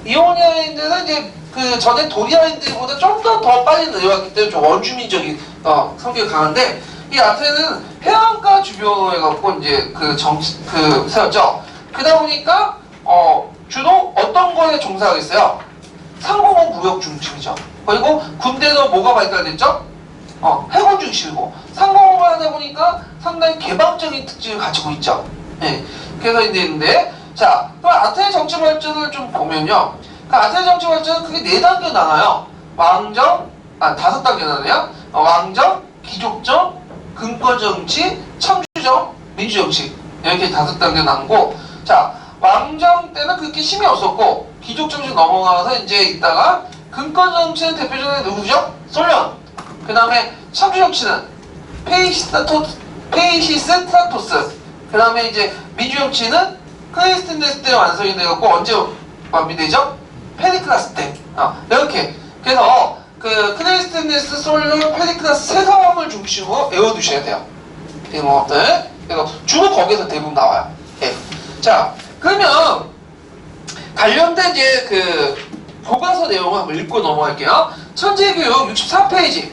이오니아인들은 이제 그 전에 도리아인들보다 좀 더 빨리 내려왔기 때문에 좀 원주민적인 성격이 강한데 이 아테네는 해안가 주변으로 해갖고 이제 그 세웠죠. 그러다 보니까 주로 어떤 거에 종사하겠어요? 상공업 무역 중심이죠. 그리고 군대도 뭐가 발달됐죠? 해군 중심이고 상공업을 하다 보니까 상당히 개방적인 특징을 가지고 있죠. 네. 그래서 있는데 자, 그럼 아테네 정치 발전을 좀 보면요. 그 아테네 정치 발전은 크게 4단계 나눠요. 왕정, 5단계 나눠요. 왕정, 귀족정, 근권정치, 창주정, 민주정치 이렇게 5단계 나누고 자, 왕정 때는 그렇게 힘이 없었고 귀족정치 넘어가서 이제 있다가 근권정치는 대표적으로 누구죠? 솔련. 그 다음에 창주정치는 페이시스타토스. 그 다음에 이제 민주정치는 클레이스텐데스 때 완성이 되었고 언제 완비되죠? 페리클라스 때. 이렇게. 그래서 그 클레이스텐데스, 솔련, 페리클라스 세 사람을 중심으로 외워두셔야 돼요. 이런 것들. 그래서 주로 거기서 대부분 나와요. 네. 자, 그러면 관련된 이제 그 교과서 내용을 한번 읽고 넘어갈게요. 천재교육 64페이지.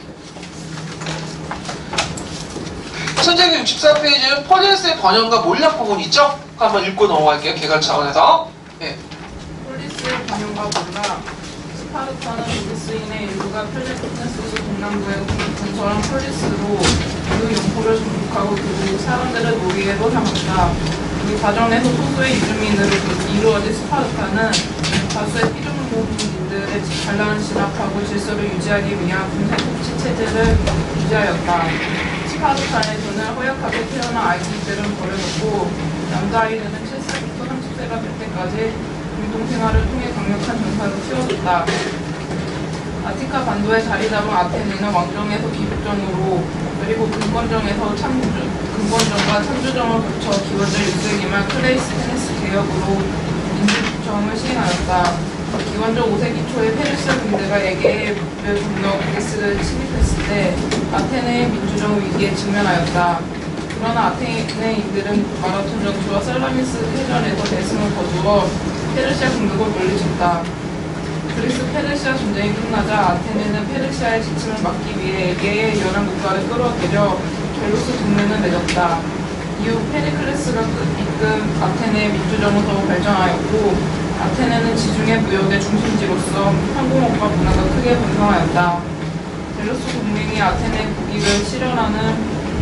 천재교육 64페이지는 폴리스의 번역과 몰락 부분 있죠? 한번 읽고 넘어갈게요. 개괄 차원에서. 네. 폴리스의 번역과 몰락. 스파르타는 그리스인의 일부가 펠레폰네소스 동남부의 근처한 폴리스로 그 영토를 정복하고 그 사람들을 놀이에도 향했다. 이 과정에서 소수의 이주민으로 이루어진 스파르타는 다수의 피조물민들의 반란을 진압하고 질서를 유지하기 위한 군사 통치 체제를 유지하였다. 스파르타에서는 허약하게 태어난 아이들은 버려졌고 남자아이들은 7세부터 30세가 될 때까지 공동생활을 통해 강력한 전사로 키워졌다. 아티카 반도에 자리 잡은 아테네는 왕정에서 기득전으로 그리고 근권정과 창조정을 거쳐 기원전 6세기말 클레이스테네스 개혁으로 민주주정을 시행하였다. 기원전 5세기 초에 페르시아 군대가 에게의 건너 그리스를 침입했을 때 아테네의 민주정 위기에 직면하였다. 그러나 아테네인들은 마라톤 전투와 살라미스 해전에서 대승을 거두어 페르시아 군국을 물리쳤다. 그리스 페르시아 전쟁이 끝나자 아테네는 페르시아의 지침을 막기 위해 에게의 연안 국가를 끌어들여 델로스 동맹을 맺었다. 이후 페리클레스가 이끈 아테네의 민주정은 더욱 발전하였고 아테네는 지중해 무역의 중심지로서 항공업과 문화가 크게 번성하였다. 델로스 동맹이 아테네 국익을 실현하는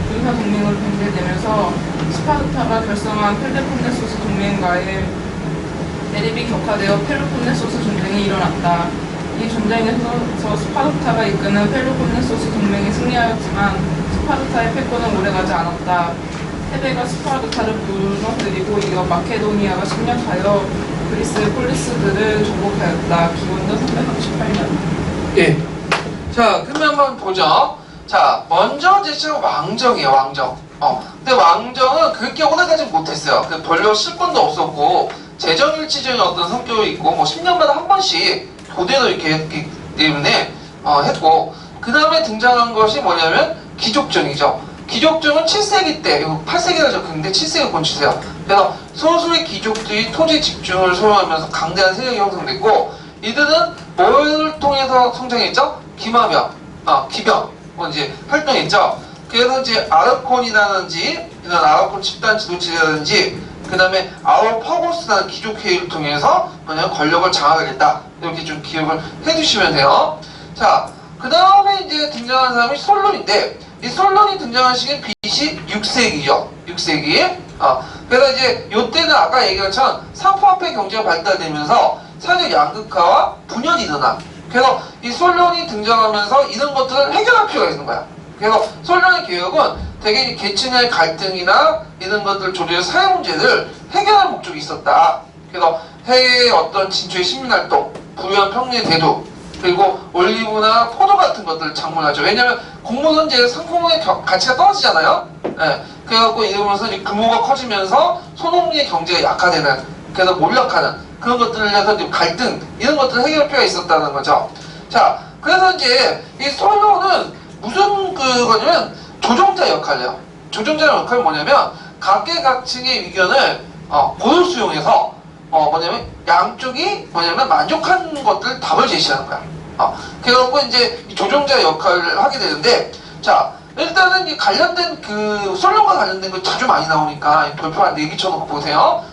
군사 동맹으로 변제되면서 스파르타가 결성한 펠레폰네소스 동맹과의 대립이 격화되어 펠로폰네소스 전쟁이 일어났다. 이 전쟁에서 스파르타가 이끄는 펠로폰네소스 동맹이 승리하였지만 스파르타의 패권은 오래가지 않았다. 테베가 스파르타를 무너뜨리고 이어 마케도니아가 침략하여 그리스의 폴리스들을 정복하였다. 기원전 338년. 예. 자, 그러면 한번 보죠. 자, 먼저 제시한 왕정이에요, 왕정. 근데 왕정은 그렇게 오래가지 못했어요. 별로 실권도 없었고, 재정일치적인 어떤 성격이 있고, 뭐 10년마다 한 번씩 교대로 이렇게 했기 때문에, 했고, 그 다음에 등장한 것이 뭐냐면, 귀족정이죠. 귀족정은 7세기 때, 8세기가 적은데 7세기 건치세요. 그래서 소수의 귀족들이 토지 집중을 소유하면서 강대한 세력이 형성됐고, 이들은 뭘 통해서 성장했죠? 기마병, 기병, 이제 활동했죠. 그래서 이제 아르콘이라든지 이런 아르콘 집단 지도체라든지 그 다음에 아우파고스라는 귀족회의를 통해서 뭐냐면 권력을 장악하겠다 이렇게 좀 기억을 해두시면 돼요. 자, 그 다음에 이제 등장한 사람이 솔론인데 이 솔론이 등장한 시기는 BC 6세기죠. 6세기. 그래서 이제 이때는 아까 얘기한 것처럼 상품화폐 경제가 발달되면서 사회적 양극화와 분열이 일어나. 그래서 이 솔론이 등장하면서 이런 것들을 해결할 필요가 있는 거야. 그래서 솔론의 개혁은 대개 계층의 갈등이나 이런 것들 조리해서 사회 문제를 해결할 목적이 있었다. 그래서 해외의 어떤 진출의 시민활동, 부유한 평민의 대두, 그리고 올리브나 포도 같은 것들을 창문하죠. 왜냐하면 곡물은 상품의 가치가 떨어지잖아요. 예. 그래갖고 이러면서 이제 규모가 커지면서 소농민의 경제가 약화되는, 그래서 몰락하는 그런 것들을 해서 갈등 이런 것들을 해결할 필요가 있었다는 거죠. 자, 그래서 이제 이 솔로는 무슨 그거냐면 조종자 역할을 해요. 조종자 역할은 뭐냐면 각계각층의 의견을 고루 수용해서 뭐냐면 양쪽이 뭐냐면 만족한 것들 답을 제시하는 거야. 그래갖고 이제 이 조종자 역할을 하게 되는데, 자, 일단은 이 관련된 그 솔론과 관련된 거 자주 많이 나오니까 별표 한 4개 쳐놓고 보세요.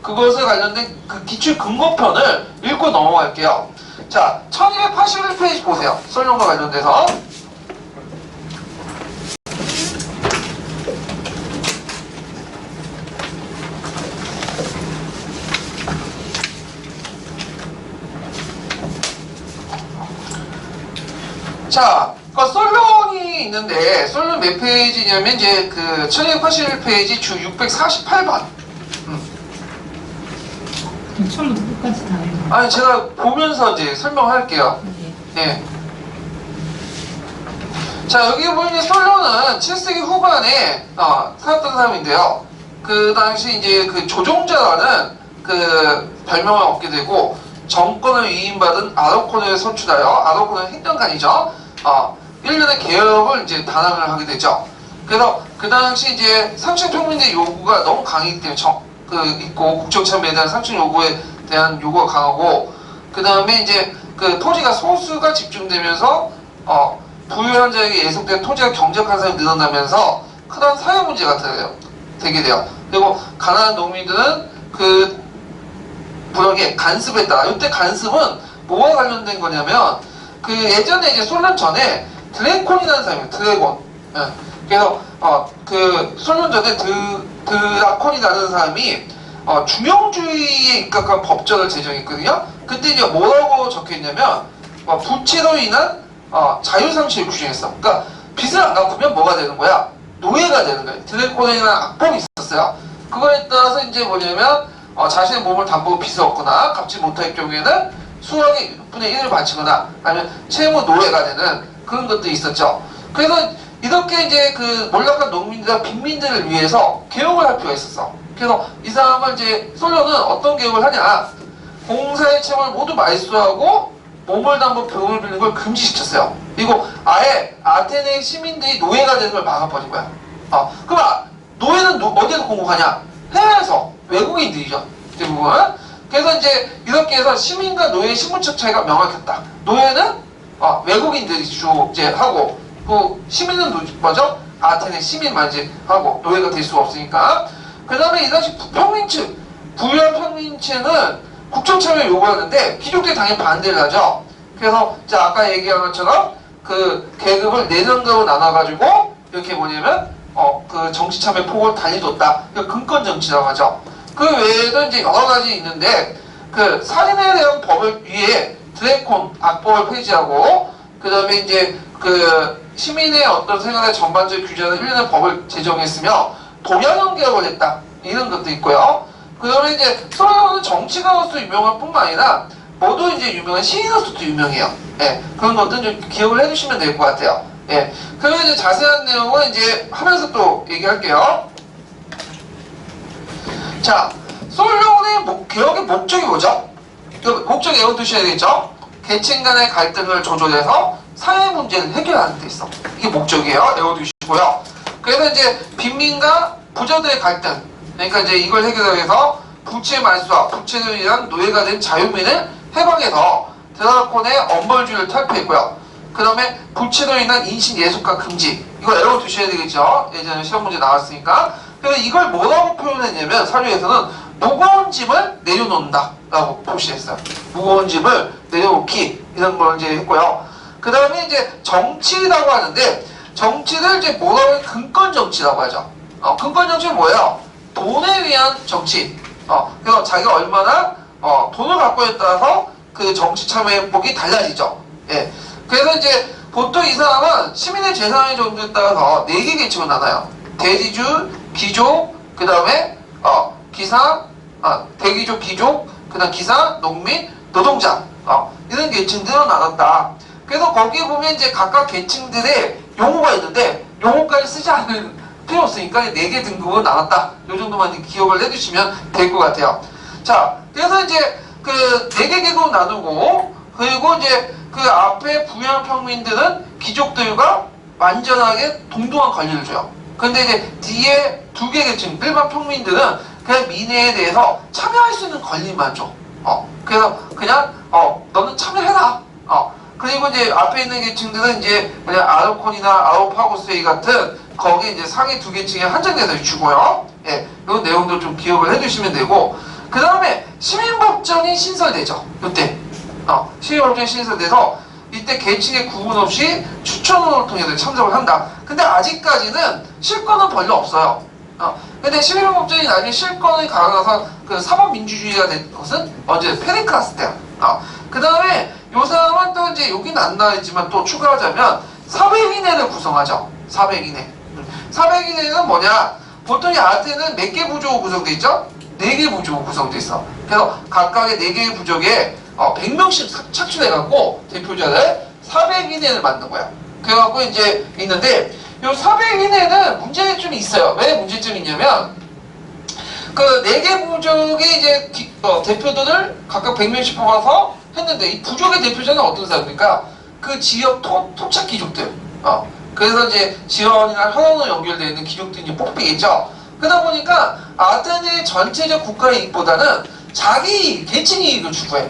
그것에 관련된 그 기출 근거편을 읽고 넘어갈게요. 자, 1281페이지 보세요. 솔론과 관련돼서. 자, 솔론이 있는데, 솔론 몇 페이지냐면, 이제 그 1281페이지 주 648번. 처음부터 끝까지 다 해요. 아니, 제가 보면서 이제 설명할게요. 네. 자, 여기 보이는 솔론은 7세기 후반에 살았던 사람인데요. 그 당시 이제 그 조종자라는 그 별명을 얻게 되고, 정권을 위임받은 아르코노에 선출하여, 아르코노는 행정관이죠. 1년의 개혁을 이제 단행을 하게 되죠. 그래서 그 당시 이제 상층 평민의 요구가 너무 강하기 때문에 있고, 국정참여에 대한 상층 요구에 대한 요구가 강하고, 그 다음에 이제 그 토지가 소수가 집중되면서 부유한 자에게 예속된 토지가 경작한 사람이 늘어나면서 큰 사회 문제가 되게 돼요. 그리고 가난한 농민들은 그 부역에 간습했다. 이때 간습은 뭐와 관련된 거냐면, 그 예전에 이제 솔론 전에 드래콘이라는 사람이에요. 드래곤. 예. 그래서 그 솔론 전에 드라콘이라는 사람이 중용주의에 입각한 법전을 제정했거든요. 그때 이제 뭐라고 적혀있냐면 부채로 인한 자유상실을 규정했어. 그러니까 빚을 안 갚으면 뭐가 되는 거야? 노예가 되는 거예요. 드래콘이라는 악법이 있었어요. 그거에 따라서 이제 뭐냐면 자신의 몸을 담보로 빚을 얻거나 갚지 못할 경우에는 수억의 6분의 1을 바치거나 아니면 채무 노예가 되는 그런 것들이 있었죠. 그래서 이렇게 이제 그 몰락한 농민들과 빈민들을 위해서 개혁을 할 필요가 있었어. 그래서 이 사람을 이제 솔론은 어떤 개혁을 하냐? 공사의 채무를 모두 말소하고 몸을 담보 병을 빌리는 걸 금지시켰어요. 그리고 아예 아테네 시민들이 노예가 되는 걸 막아버린 거야. 그럼 노예는 어디에서 공급하냐? 해외에서 외국인들이죠. 대부분. 그래서 이제 이렇게 해서 시민과 노예의 신분적 차이가 명확했다. 노예는 외국인들이 주로 이제 하고, 그 시민은 뭐죠? 아테네 시민만 이제 하고 노예가 될 수가 없으니까. 그 다음에 이 당시 평민층, 부유한 평민층은 국정참여 요구하는데 귀족들이 당연히 반대를 하죠. 그래서 자 아까 얘기한 것처럼 그 계급을 4단계로 나눠가지고 이렇게 뭐냐면 그 정치 참여 폭을 달리뒀다. 근권 정치라고 하죠. 그 외에도 이제 여러 가지 있는데, 그 살인에 대한 법을 위해 드래콘 악법을 폐지하고, 그 다음에 이제 그 시민의 어떤 생활의 전반적 규제하는 일련의 법을 제정했으며 동양형 개혁을 했다. 이런 것도 있고요. 그 다음에 이제 솔로몬은 정치가로서 유명한 뿐만 아니라 모두 이제 유명한 시인으로서도 유명해요. 예, 그런 것들은 좀 기억을 해주시면 될 것 같아요. 예, 그리고 이제 자세한 내용은 이제 하면서 또 얘기할게요. 자, 솔로몬의 개혁의 목적이 뭐죠? 그 목적이 외워두셔야겠죠? 계층 간의 갈등을 조절해서 사회 문제를 해결하는 데 있어. 이게 목적이에요. 외워두시고요. 그래서 이제 빈민과 부자들의 갈등, 그러니까 이제 이걸 해결하기 위해서 부채 말소와 부채로 인한 노예가 된 자유민을 해방해서 드라콘의 엄벌주의를 탈피했고요. 그 다음에 부채로 인한 인신 예속과 금지, 이걸 외워두셔야 되겠죠? 예전에 시험 문제 나왔으니까. 그래서 이걸 뭐라고 표현했냐면 사료에서는 무거운 짐을 내려놓는다 라고 표시했어요. 무거운 짐을 내려놓기, 이런 걸 이제 했고요. 그 다음에 이제 정치라고 하는데, 정치를 이제 뭐라고 하면 근권 정치라고 하죠. 근권 정치는 뭐예요? 돈에 위한 정치. 그래서 자기가 얼마나 돈을 갖고 있에 따라서 그 정치 참여의 폭이 달라지죠. 예. 그래서 이제 보통 이 사람은 시민의 재산의 정도에 따라서 4개 계층을 나눠요. 대지주, 귀족, 그 다음에 기사, 대기족, 귀족, 그 다음 기사, 농민, 노동자. 이런 계층들로 나눴다. 그래서 거기에 보면 이제 각각 계층들의 용어가 있는데 용어까지 쓰지 않을 필요 없으니까 4개 등급으로 나눴다. 이 정도만 기억을 해주시면 될 것 같아요. 자, 그래서 이제 그 4개 계급으로 나누고, 그리고 이제 그 앞에 부유한 평민들은 귀족들과 완전하게 동등한 권리를 줘요. 근데 이제 뒤에 2개 계층, 일반 평민들은 그냥 민회에 대해서 참여할 수 있는 권리만 줘. 그래서 그냥 너는 참여해라. 그리고 이제 앞에 있는 계층들은 이제 그냥 아르콘이나 아우파고스웨이 같은 거기 이제 상위 2계층에 한정돼서 주고요. 예, 이 내용도 좀 기억을 해주시면 되고, 그 다음에 시민법전이 신설되죠. 이때 시민법전이 신설돼서 이때 계층의 구분 없이 추천을 통해서 참석을 한다. 근데 아직까지는 실권은 별로 없어요. 근데 시민법전이 나중에 실권을 가져가서 그 사법민주주의가 된 것은 언제 페리클라스 때야. 그 다음에 요 사람은 또 이제 여기는 안 나와있지만 또 추가하자면 사백인회를 구성하죠. 사백인회. 사백인회는 뭐냐? 보통 이 아테는 몇 개 부족으로 구성되어 있죠? 4개 부족으로 구성되어 있어. 그래서 각각의 4개의 부족에 100명씩 착출해갖고 대표자를 400인회를 만든 거야. 그래갖고 이제 있는데 요 400인회는 문제점이 좀 있어요. 왜 문제점이 있냐면 그 4개 부족의 이제 대표들을 각각 100명씩 뽑아서 했는데 이 부족의 대표자는 어떤 사람입니까? 그 지역 토착 귀족들. 그래서 이제 지원이나 현원으로 연결되어 있는 귀족들이 이제 뽑히겠죠. 그러다 보니까 아테네 전체적 국가의 이익보다는 자기 계층 이익을 추구해.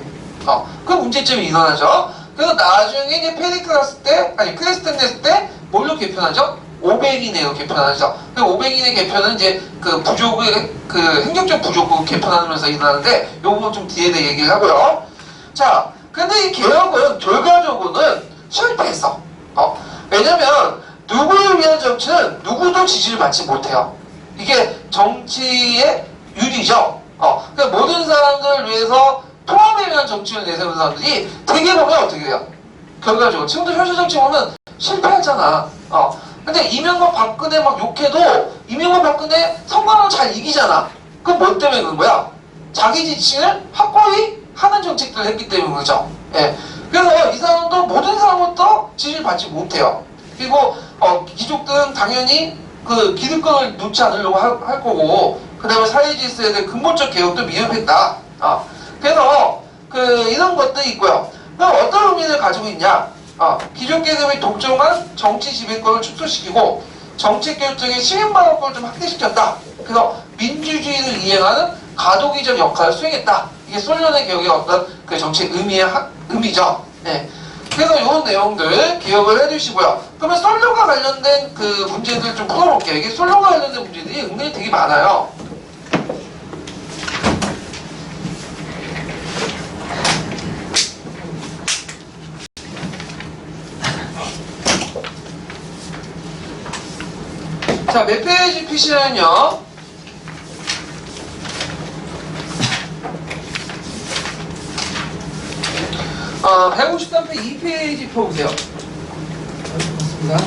그 문제점이 일어나죠. 그래서 나중에 이제 페리클라스 때, 아니 클레스텐데스 때 뭘로 개편하죠? 500인회로 개편하죠. 그 500인회 개편은 이제 그 부족의 그 행정적 부족을 개편하면서 일어나는데 요 부분 좀 뒤에 대해 얘기를 하고요. 자, 근데 이 개혁은 결과적으로는 실패했어. 왜냐면 누구를 위한 정치는 누구도 지지를 받지 못해요. 이게 정치의 유리죠. 그러니까 모든 사람들을 위해서 통합에 위한 정치를 내세우는 사람들이 되게 보면 어떻게 돼요? 결과적으로 지금도 현실 정치 보면 실패하잖아. 근데 이명박 박근혜 막 욕해도 이명박 박근혜 선거는 잘 이기잖아. 그럼 뭐 때문에 그런 거야? 자기 지지층을 확고히 하는 정책들을 했기 때문인 거죠. 예. 그래서 이 사람도 모든 사람부터 지지를 받지 못해요. 그리고 귀족들은 당연히 그 기득권을 놓지 않으려고 할 거고, 그 다음에 사회 질서에 대한 근본적 개혁도 미흡했다. 그래서 그 이런 것들이 있고요. 그럼 어떤 의미를 가지고 있냐? 귀족 계급의 독점한 정치 지배권을 축소시키고 정책 결정의 시민방어권을 좀 확대시켰다. 그래서 민주주의를 이행하는 가도기적 역할을 수행했다. 이게 솔련의 개혁의 어떤 그 정책 의미죠. 네. 그래서 이런 내용들 기억을 해주시고요. 그러면 솔로가 관련된 그 문제들 좀 풀어볼게요. 이게 솔로가 관련된 문제들이 은근히 되게 많아요. 자, 몇 페이지 피시는요? 153페이지 2페이지 펴보세요. 맞습니다.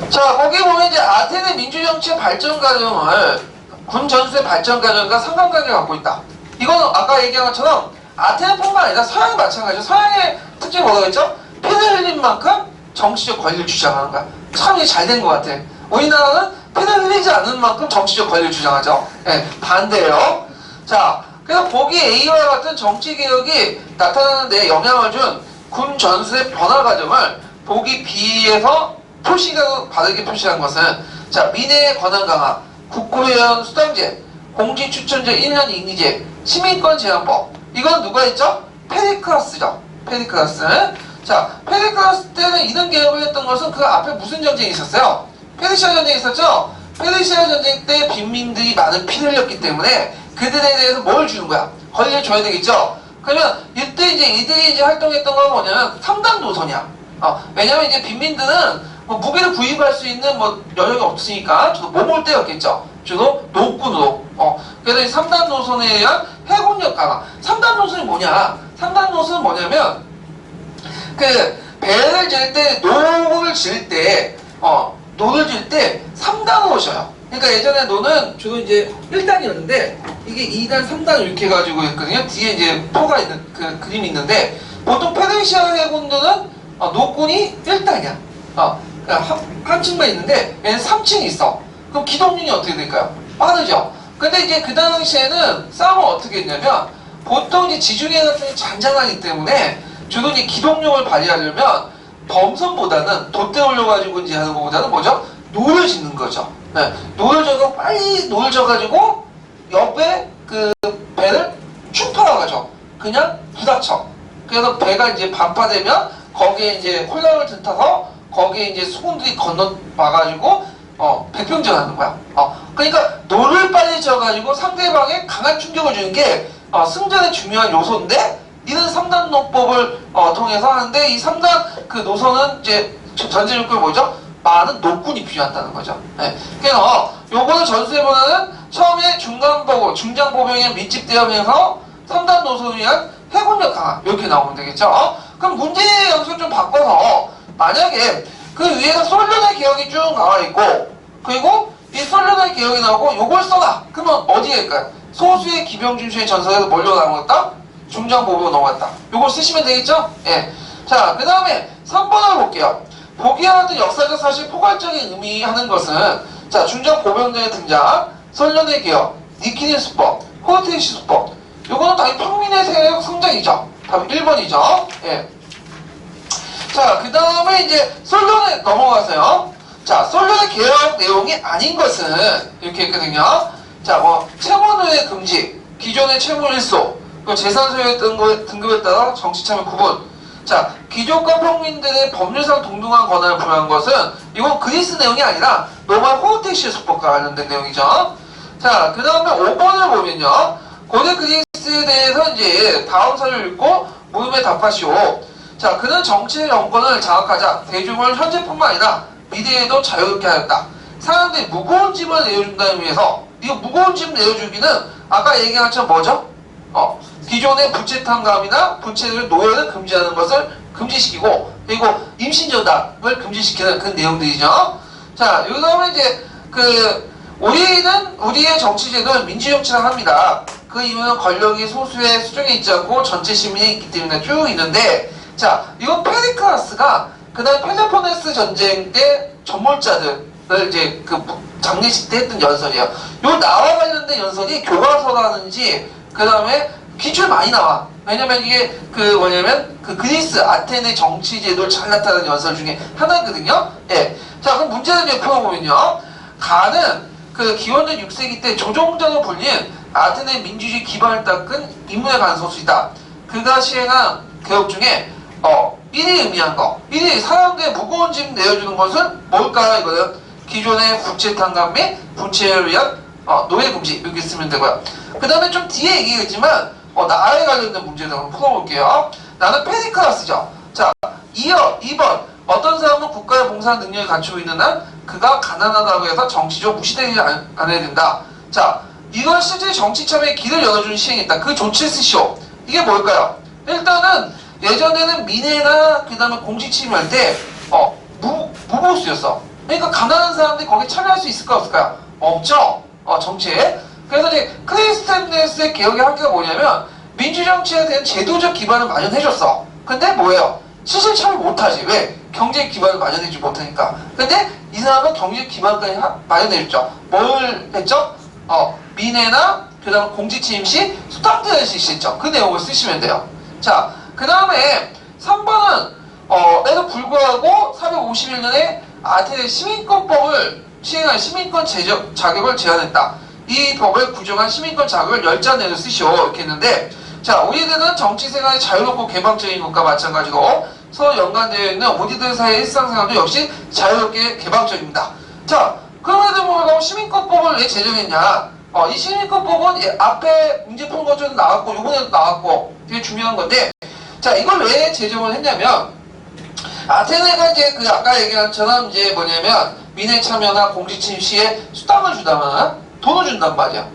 자, 거기 보면 이제 아테네 민주정치의 발전 과정을 군 전술의 발전 과정과 상관관계를 갖고 있다. 이건 아까 얘기한 것처럼 아테네뿐만 아니라 서양이 마찬가지죠. 서양의 특징이 뭐라고 했죠? 피를 흘린 만큼 정치적 권리를 주장하는 거야. 참 잘 된 것 같아. 우리나라는 피를 흘리지 않는 만큼 정치적 권리를 주장하죠. 네, 반대예요. 자, 그래서 보기 A와 같은 정치개혁이 나타나는 데 영향을 준 군 전술의 변화 과정을 보기 B에서 바르게 표시한 것은, 자, 민회의 권한 강화, 국고회원 수당제, 공직추천제 1년 임기제, 시민권 제한법. 이건 누가 했죠? 페리클라스죠. 페리클라스. 자, 페리클라스 때는 이런 개혁을 했던 것은 그 앞에 무슨 전쟁이 있었어요? 페르시아 전쟁이 있었죠? 페르시아 전쟁 때 빈민들이 많은 피를 흘렸기 때문에 그들에 대해서 뭘 주는 거야? 권리를 줘야 되겠죠? 그러면 이때 이제 이들이 이제 활동했던 건 뭐냐면 3단 노선이야. 왜냐면 이제 빈민들은 뭐 무게를 구입할 수 있는 뭐 여력이 없으니까 주로 몸을 때였겠죠. 주로 노군으로. 그래서 이 3단 노선에 의한 해군력 강화. 3단 노선이 뭐냐? 3단 노선은 뭐냐면 그 배를 질 때 노를 질 때 노를 질 때 3단으로 져요. 그러니까 예전에 노는 주로 이제 1단이었는데 이게 2단, 3단 이렇게 해가지고 있거든요. 뒤에 이제 표가 있는 그 그림이 있는데 보통 페르시아 해군들은 노군이 1단이야. 한 층만 있는데 얘는 3층이 있어. 그럼 기동력이 어떻게 될까요? 빠르죠. 근데 이제 그 당시에는 싸움을 어떻게 했냐면 보통 이제 지중해 같은 게 잔잔하기 때문에 주로 이제 기동력을 발휘하려면 범선보다는 돛대 올려가지고 이제 하는 것보다는 뭐죠? 노를 짓는 거죠. 네. 노를 져서 빨리 노를 져가지고 옆에 그 배를 축 팔아가죠. 그냥 부닥쳐. 그래서 배가 이제 반파되면 거기에 이제 홀랑을 들타서 거기에 이제 수군들이 건너와가지고 백병전하는 거야. 그러니까 노를 빨리 져가지고 상대방에 강한 충격을 주는 게 승전의 중요한 요소인데 이런 3단 노법을 통해서 하는데 이 3단 그 노선은 이제 전제 요건이 뭐죠? 많은 노군이 필요하다는 거죠. 네. 그래서 요거는 전수해보면은 처음에 중간보고 중장보병에 밀집되면서 3단 노선을 위한 해군력 강화 이렇게 나오면 되겠죠. 그럼 문제의 영역을 좀 바꿔서 만약에 그 위에서 솔련의 개혁이 쭉 나와 있고 그리고 이 솔련의 개혁이 나오고 요걸 써라. 그러면 어디에 갈까요? 소수의 기병준수의 전선에서 뭘로 나오겠다? 중장보병으로 넘어갔다. 요걸 쓰시면 되겠죠? 예. 자, 그 다음에 3번을 볼게요. 보기와 같은 역사적 사실 포괄적인 의미하는 것은 자 중장보병대의 등장, 설련의 개혁, 니키닌 수법, 호르테이시 수법 요거는 당연히 평민의 세력 성장이죠. 답 1번이죠. 예. 자, 그 다음에 이제 솔련에 넘어가세요. 자, 솔련의 개혁 내용이 아닌 것은 이렇게 있거든요. 자, 뭐 채무의 금지, 기존의 채무 일소, 재산 소유의 등급에 따라 정치 참여 구분. 자, 귀족과 평민들의 법률상 동등한 권한을 부여한 것은 이건 그리스 내용이 아니라 로마 호르테시아 수법과 관련된 내용이죠. 자, 그 다음에 5번을 보면요. 고대 그리스에 대해서 이제 다음 사를 읽고 물음에 답하시오. 자, 그는 정치의 영권을 장악하자 대중을 현재뿐만 아니라 미래에도 자유롭게 하였다. 사람들이 무거운 짐을 내어준다는 의미에서 이 무거운 짐 내어주기는 아까 얘기한 것처럼 뭐죠? 기존의 부채 탕감이나 부채를 노예를 금지하는 것을 금지시키고 그리고 임신전담을 금지시키는 그 내용들이죠. 자, 요 다음에 이제 우리의 정치제도는 민주정치라 합니다. 그 이유는 권력이 소수의 수중에 있지 않고 전체 시민에 있기 때문에 쭉 있는데 자, 이건 페리클라스가 그다음 펠로폰네스 전쟁 때 전몰자들을 이제 그 장례식 때 했던 연설이에요. 요 나와 관련된 연설이 교과서라든지 그 다음에 기출 많이 나와. 왜냐면 이게 뭐냐면 그리스 아테네 정치제도를 잘 나타내는 연설 중에 하나거든요. 예. 자, 그럼 문제를 이제 풀어보면요. 가는 기원전 6세기 때 조종자로 불린 아테네 민주주의 기반을 닦은 인문에 관한 소수이다. 그가 시행한 개혁 중에 1위 의미한 거. 1위 사람들의 무거운 짐 내어주는 것은 뭘까요? 이거는 기존의 부채 탕감 및 부채를 위한 노예 금지 이렇게 쓰면 되고요. 그 다음에 좀 뒤에 얘기했지만 나라에 관련된 문제를 한번 풀어볼게요. 나는 페리클라스죠. 자, 2번 어떤 사람은 국가에 봉사하는 능력을 갖추고 있는 한 그가 가난하다고 해서 정치적으로 무시되지 않아야 된다. 자, 이건 실제 정치 참여의 길을 열어주는 시행이다. 그 조치를 쓰시오. 이게 뭘까요? 일단은 예전에는 민회나 그 다음에 공직 취임할 때 무보수였어. 그러니까 가난한 사람들이 거기에 참여할 수 있을까 없을까요? 없죠. 정치에. 그래서 이제 크리스텐네스의 개혁의 한계가 뭐냐면 민주정치에 대한 제도적 기반을 마련해줬어. 근데 뭐예요? 실질 참여 못하지. 왜? 경제 기반을 마련해주지 못하니까. 근데 이 사람은 경제 기반까지 마련해줬죠. 뭘 했죠? 민회나 그 다음 공직 취임 시 수당제를 실시했죠. 그 내용을 쓰시면 돼요. 자, 그 다음에 3번은 에도 불구하고 451년에 아테네 시민권법을 시행한 시민권 자격을 제한했다. 이 법을 구정한 시민권 자격을 10자 내로 쓰시오 이렇게 했는데 자, 우리들은 정치생활이 자유롭고 개방적인 것과 마찬가지로 서로 연관되어 있는 우리들 사이의 일상생활도 역시 자유롭게 개방적입니다. 자, 그럼에도 불구하고 시민권법을 왜 제정했냐? 이 시민권법은 앞에 문제 푼 것처럼 나왔고 요번에도 나왔고 되게 중요한 건데 자, 이걸 왜 제정을 했냐면 아테네가 이제 그 아까 얘기한 것처럼 이제 뭐냐면 민의 참여나 공지침 시에 수당을 주다만 돈을 준단 말이야.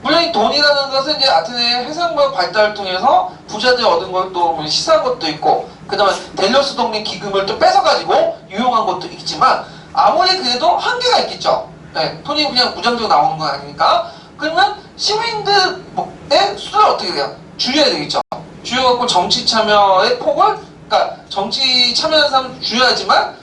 물론 이 돈이라는 것은 이제 아테네의 해상무역 발달을 통해서 부자들이 얻은 것도 시사한 것도 있고, 그 다음에 델로스 동맹 기금을 또 뺏어가지고 유용한 것도 있지만, 아무리 그래도 한계가 있겠죠. 네, 돈이 그냥 무장적으로 나오는 건 아니니까. 그러면 시민들의 수를 어떻게 돼요? 줄여야 되겠죠. 줄여갖고 정치 참여의 폭을, 그러니까 정치 참여하는 사람 줄여야지만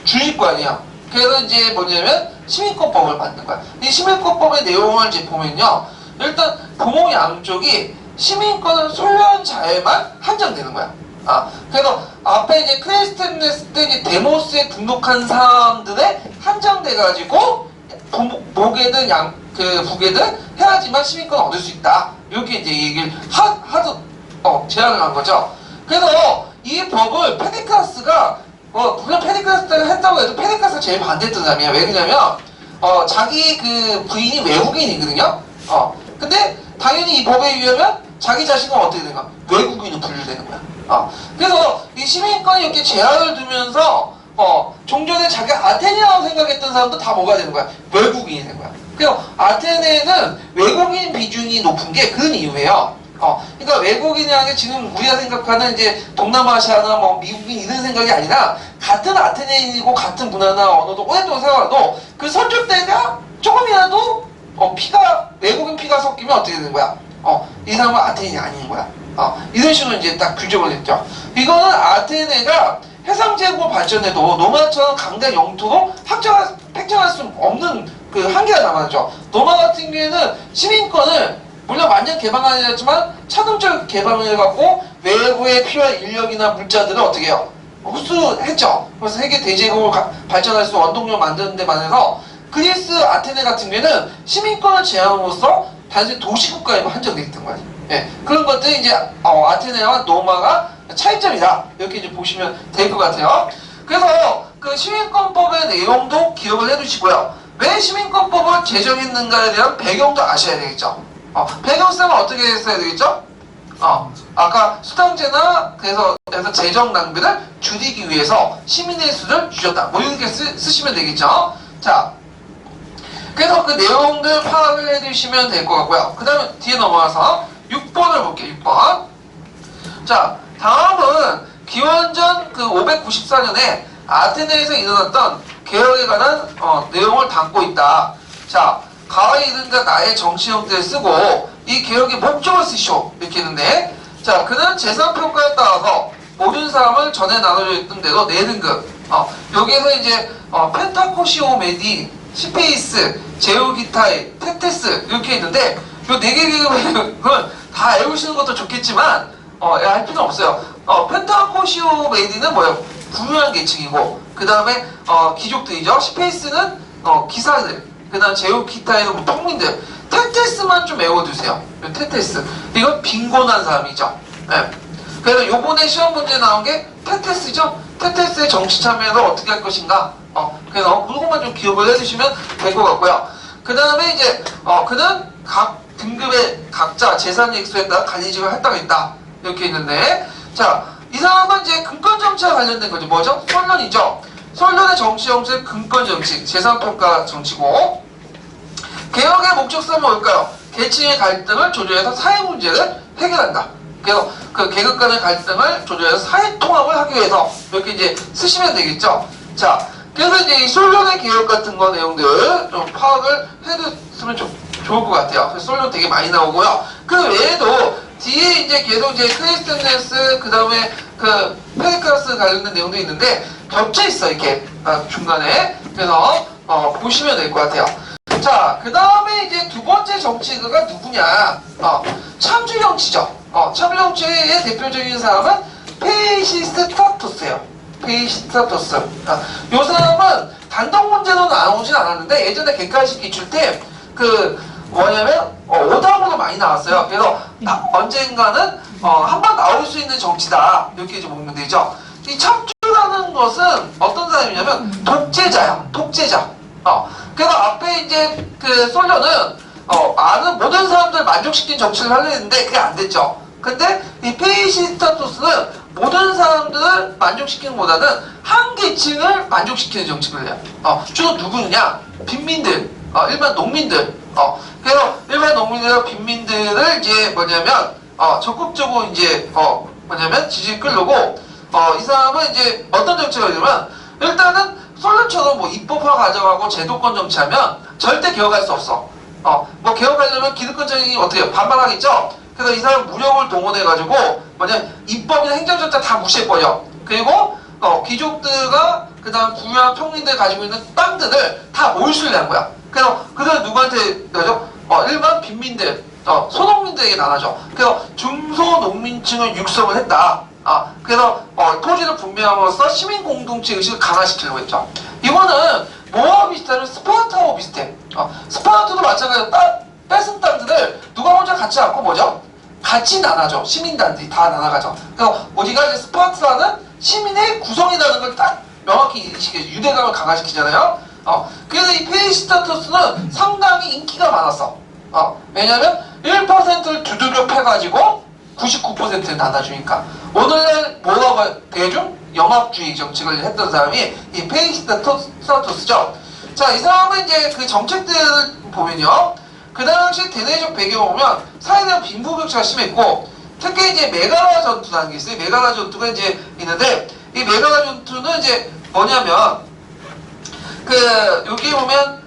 줄일 거 아니야. 그래서 이제 뭐냐면 시민권법을 만든 거야. 이 시민권법의 내용을 이제 보면요, 일단 동호 양쪽이 시민권을 소유한 자에만 한정되는 거야. 그래서 앞에 이제 크레스텐네스 때 이제 데모스에 등록한 사람들에 한정돼가지고 목에든 북에든 해야지만 시민권을 얻을 수 있다. 이렇게 이제 얘기를 제안을 한 거죠. 그래서 이 법을 페리클라스가 물론 페리클라스가 했다고 해도 페리클라스가 제일 반대했던 사람이야. 왜 그러냐면 자기 그 부인이 외국인이거든요. 근데 당연히 이 법에 의하면 자기 자신은 어떻게 되는 거야? 외국인으로 분류되는 거야. 그래서 이 시민권이 이렇게 제한을 두면서 종전에 자기가 아테네라고 생각했던 사람도 다 뭐가 되는 거야? 외국인이 되는 거야. 그래서 아테네는 외국인 비중이 높은 게 그런 이유예요. 그러니까 외국인이라는 게 지금 우리가 생각하는 이제 동남아시아나 뭐 미국인 이런 생각이 아니라 같은 아테네인이고 같은 문화나 언어도 오랫동안 살아도 그 선조 때가 조금이라도 외국인 피가 섞이면 어떻게 되는 거야? 이 사람은 아테네인이 아닌 거야. 이런 식으로 이제 딱 규정을 했죠. 이거는 아테네가 해상제국 발전에도 로마처럼 강대 영토로 획정할 수 없는 그 한계가 남았죠. 로마 같은 경우에는 시민권을 물론 완전 개방은 아니었지만 차등적 개방을 해갖고 외부에 필요한 인력이나 물자들을 어떻게 해요? 흡수했죠. 그래서 세계 대제국을 발전할 수 있는 원동력을 만드는 데 반해서 그리스 아테네 같은 경우에는 시민권을 제한함으로써 단순히 도시국가에만 한정되어 있던 거예요. 예, 그런 것들이 이제 아테네와 로마가 차이점이다. 이렇게 이제 보시면 될 것 같아요. 그래서 그 시민권법의 내용도 기억을 해두시고요. 왜 시민권법을 제정했는가에 대한 배경도 아셔야 되겠죠. 배경성은 어떻게 했어야 되겠죠? 아까 수당제나 그래서 재정 낭비를 줄이기 위해서 시민의 수를 줄였다. 뭐 이렇게 쓰시면 되겠죠. 자, 그래서 그 내용들 파악을 해두시면 될 것 같고요. 그 다음에 뒤에 넘어가서 6번을 볼게요. 6번. 자, 다음은 기원전 그 594년에 아테네에서 일어났던 개혁에 관한 내용을 담고 있다. 자, 가히 이른가 나의 정치 형태를 쓰고 이 개혁의 목적을 쓰시오. 이렇게 했는데, 자, 그는 재산평가에 따라서 모든 사람을 전에 나눠져 있던 대로 4등급. 여기에서 이제 펜타코시오메디, 시페이스, 제오기타이, 테테스 이렇게 있는데 이 4개 계급은 다 알고 계시는 것도 좋겠지만 할 필요는 없어요. 펜타코시오메디는 뭐예요? 부유한 계층이고, 그 다음에 귀족들이죠. 시페이스는 기사들, 그 다음 제오기타이는 뭐 평민들. 테테스만 좀 외워두세요. 테테스. 이건 빈곤한 사람이죠. 네. 그래서 요번에 시험 문제 나온 게 테테스죠. 테테스의 정치 참여를 어떻게 할 것인가. 그래서 그것만 좀 기억을 해주시면 될 것 같고요. 그 다음에 이제 그는 각 등급의 각자 재산 액수에 따라 관리직을 할당했다. 이렇게 있는데, 자, 이 사람은 이제 근권 정치와 관련된 거죠. 뭐죠? 솔론이죠. 솔론의 정치 형식은 근권 정치, 재산평가 정치고, 개혁의 목적성은 뭘까요? 계층의 갈등을 조절해서 사회 문제를 해결한다. 그래서 그 계급 간의 갈등을 조절해서 사회 통합을 하기 위해서 이렇게 이제 쓰시면 되겠죠. 자, 그래서 이제 이 솔론의 개혁 같은 거 내용들 좀 파악을 해두시면 좋을 것 같아요. 그래서 솔론 되게 많이 나오고요. 그 외에도 뒤에 이제 계속 이제 크리스텐네스, 그 다음에 그 페리클라스 관련된 내용도 있는데 겹쳐 있어, 이렇게 중간에. 그래서 보시면 될 것 같아요. 자, 그 다음에 이제 두 번째 정치가가 누구냐? 참주 정치죠. 참주 정치의 대표적인 사람은 페이시스타토스예요. 페이시스타토스. 요 사람은 단독 문제로 나오진 않았는데 예전에 객관식 기출 때 그 뭐냐면 오답으로 많이 나왔어요. 그래서 언젠가는 한 번 나올 수 있는 정치다. 이렇게 이제 보면 되죠. 이 참주라는 것은 어떤 사람이냐면 독재자야. 독재자. 그래서 앞에 이제 그 솔로는 많은 모든 사람들 만족시킨 정치를 하려 했는데 그게 안 됐죠. 근데 이 페이시스타토스는 모든 사람들을 만족시키는 것보다는 한 계층을 만족시키는 정책을 해요. 주로 누구냐? 빈민들, 일반 농민들. 그래서 일반 농민들과 빈민들을 이제 뭐냐면 적극적으로 이제 뭐냐면 지지를 끌려고 이 사람은 이제 어떤 정책을 하냐면 일단은 솔런처럼 뭐 입법화 가져가고 제도권 정치하면 절대 개혁할 수 없어. 뭐 개혁하려면 기득권층이 어떻게 해요? 반발하겠죠? 그래서 이 사람 무력을 동원해가지고 입법이나 행정절차 다 무시해버려. 그리고 귀족들과 그 다음 부유한 평민들 가지고 있는 땅들을 다 몰수를 한 거야. 그래서 그들은 누구한테 그죠? 일반 빈민들, 소농민들에게 나눠줘. 그래서 중소농민층을 육성을 했다. 그래서 토지를 분배함으로써 시민 공동체 의식을 강화시키려고 했죠. 이거는 뭐와 비슷하면 스파르타하고 비슷해. 스파르타도 마찬가지로 뺏은 땅들을 누가 혼자 갖지 않고 뭐죠? 같이 나눠줘. 시민단들이 다 나눠가죠. 그래서 우리가 이제 스파르타는 시민의 구성이라는 걸 딱 명확히 인식해, 유대감을 강화시키잖아요. 그래서 이 페이시스타토스는 상당히 인기가 많았어. 왜냐면 1%를 두들겨 패가지고 99%를 나눠주니까. 오늘날 뭐라고 대중 영합주의 정책을 했던 사람이 이 페이시스타토스죠. 자, 이 사람은 이제 그 정책들을 보면요. 그 당시 대내적 배경을 보면 사회적 빈부격차가 심했고, 특히 이제 메가라 전투라는 게 있어요. 메가라 전투가 이제 있는데, 이 메가라 전투는 이제 뭐냐면, 여기 보면,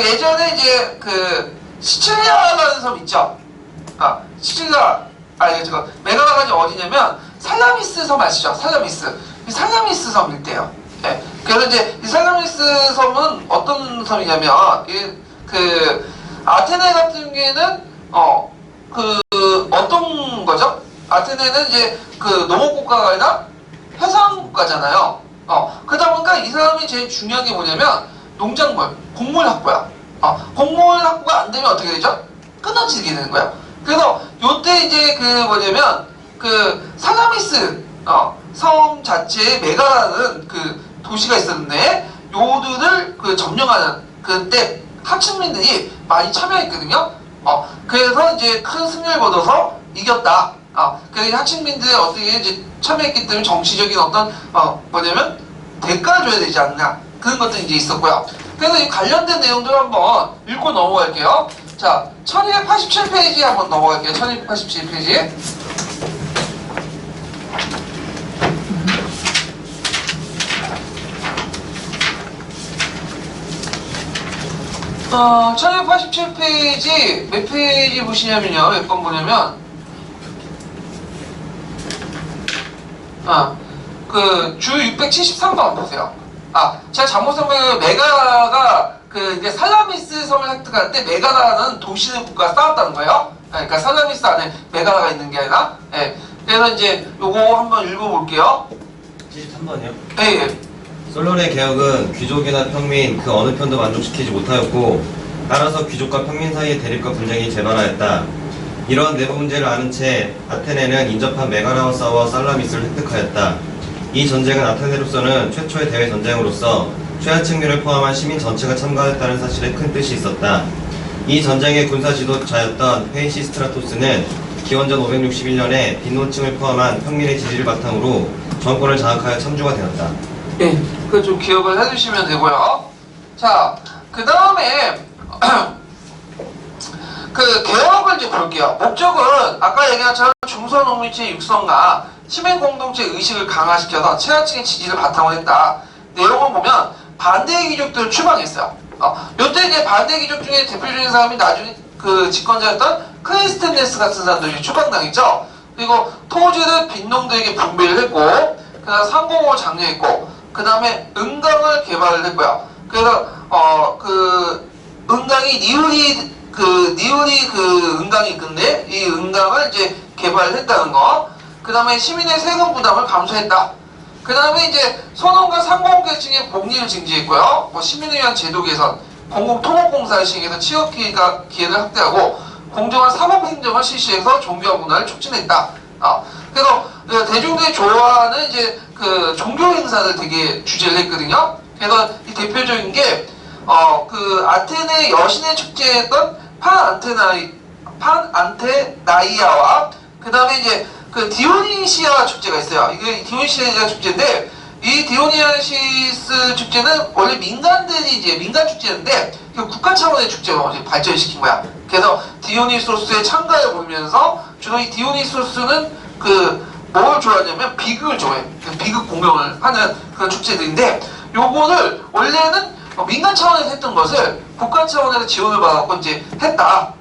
예전에 이제 시칠리아라는 섬 있죠? 메가라가 이제 어디냐면, 살라미스 섬 아시죠? 살라미스. 이 살라미스 섬 일대요. 네. 그래서 이제 이 살라미스 섬은 어떤 섬이냐면, 아테네 같은 경우에는, 어떤 거죠? 아테네는 이제 농업국가가 아니라 해상국가잖아요. 그러다 보니까 이 사람이 제일 중요한 게 뭐냐면, 농작물, 곡물 확보야. 곡물 확보가 안 되면 어떻게 되죠? 끊어지게 되는 거야. 그래서 요때 이제 살라미스, 섬 자체에 메가라는 도시가 있었는데, 요들을 점령하는 그때 하층민들이 많이 참여했거든요. 그래서 이제 큰 승리를 거둬서 이겼다. 그래서 하층민들이 어떻게 이제 참여했기 때문에 정치적인 어떤 뭐냐면 대가를 줘야 되지 않나, 그런 것들이 이제 있었고요. 그래서 이 관련된 내용들을 한번 읽고 넘어갈게요. 자, 1287페이지 한번 넘어갈게요. 1287페이지. 1287페이지, 몇 페이지 보시냐면요. 몇 번 보냐면, 주 673번 보세요. 제가 잘못 설명해요. 메가라가 이제 살라미스 섬을 획득할 때 메가라는 도시의 국가가 싸웠다는 거예요. 그러니까 살라미스 안에 메가라가 있는 게 아니라. 그래서 이제 요거 한번 읽어볼게요. 73번이요? 예. 솔론의 개혁은 귀족이나 평민 그 어느 편도 만족시키지 못하였고, 따라서 귀족과 평민 사이의 대립과 분쟁이 재발하였다. 이러한 내부 문제를 아는 채 아테네는 인접한 메가라와 싸워 살라미스를 획득하였다. 이 전쟁은 아테네로서는 최초의 대외 전쟁으로서 최하층민을 포함한 시민 전체가 참가했다는 사실에 큰 뜻이 있었다. 이 전쟁의 군사 지도자였던 페이시스트라토스는 기원전 561년에 빈노층을 포함한 평민의 지지를 바탕으로 정권을 장악하여 참주가 되었다. 네, 그거 좀 기억을 해주시면 되고요. 자, 그 다음에 개혁을 이제 볼게요. 목적은 아까 얘기한 것처럼 중소농민층의 육성과 시민공동체 의식을 강화시켜서 최하층의 지지를 바탕으로 했다. 내용을 보면 반대 귀족들을 추방했어요. 요때 이제 반대 귀족 중에 대표적인 사람이 나중에 집권자였던 크리스텐네스 같은 사람들이 추방당했죠. 그리고 토지를 빈농들에게 분배를 했고, 그 다음 상공을 장려했고, 그 다음에 은강을 개발을 했고요. 그래서 은강이 니우리 은강이 있는데 이 은강을 이제 개발을 했다는 거. 그 다음에 시민의 세금 부담을 감소했다. 그 다음에 이제 소농과 상공계층의 복리를 징지했고요. 시민을 위한 제도 개선, 공공토목공사를 시행해서 취업 기회를 확대하고 공정한 사법행정을 실시해서 종교와 문화를 촉진했다. 그래서 대중들이 좋아하는 이제 종교 행사를 되게 주제를 했거든요. 그래서 이 대표적인 게 아테네 여신의 축제였던 판안테나이아와 그 다음에 이제 그 디오니시아 축제가 있어요. 이게 디오니시아 축제인데 이 디오니시스 축제는 원래 민간들이 이제 민간 축제인데 국가 차원의 축제로 이제 발전시킨 거야. 그래서 디오니소스의 창가에 보면서 주로 이 디오니소스는 뭘 좋아하냐면 비극을 좋아해. 비극 공연을 하는 그런 축제들인데 요거를 원래는 민간 차원에서 했던 것을 국가 차원에서 지원을 받아갖고 이제 했다.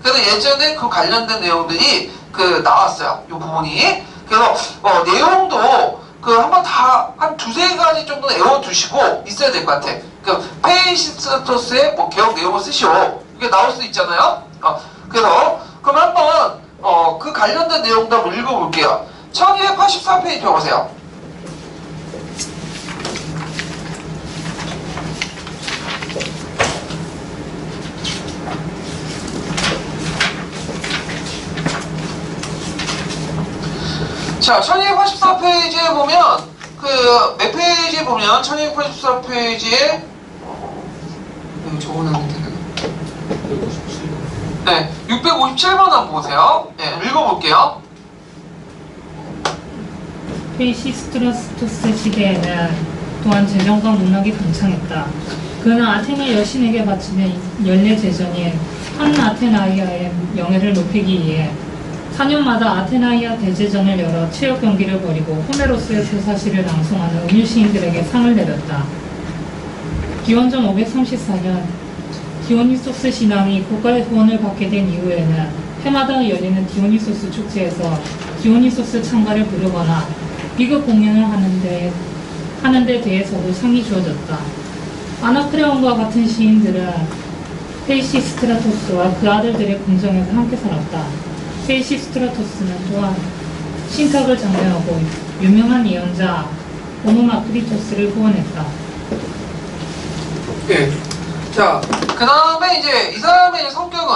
그래서 예전에 그 관련된 내용들이 나왔어요. 요 부분이. 그래서 내용도 한번 다 한 두세 가지 정도는 외워두시고 있어야 될 것 같아. 페이시스토스의 개혁 내용을 쓰시오. 이게 나올 수 있잖아요. 그래서 그럼 한번 그 관련된 내용도 한번 읽어볼게요. 1284페이지 펴보세요. 자, 1284페이지에 보면 몇 페이지에 보면 1284페이지에 여기 적어놨는데 네, 657번 한번 보세요. 네, 읽어볼게요. 페이시스트라토스 시대에는 또한 재정과 문학이 번창했다. 그는 아테네 여신에게 바치는 연례 제전인 한 아테나이아의 명예를 높이기 위해 4년마다 아테나이아 대제전을 열어 체육 경기를 벌이고 호메로스의 쇠사시를 낭송하는 음유 시인들에게 상을 내렸다. 기원전 534년 디오니소스 신앙이 국가의 후원을 받게 된 이후에는 해마다 열리는 디오니소스 축제에서 디오니소스 창가를 부르거나 비극 공연을 하는 데 대해서도 상이 주어졌다. 아나크레온과 같은 시인들은 페이시스트라토스와 그 아들들의 궁정에서 함께 살았다. 페이시스트라토스는 또한 신탁을 장려하고 유명한 예언자 오노마크리토스를 후원했다. 예. 자, 그 다음에 이제 이 사람의 성격은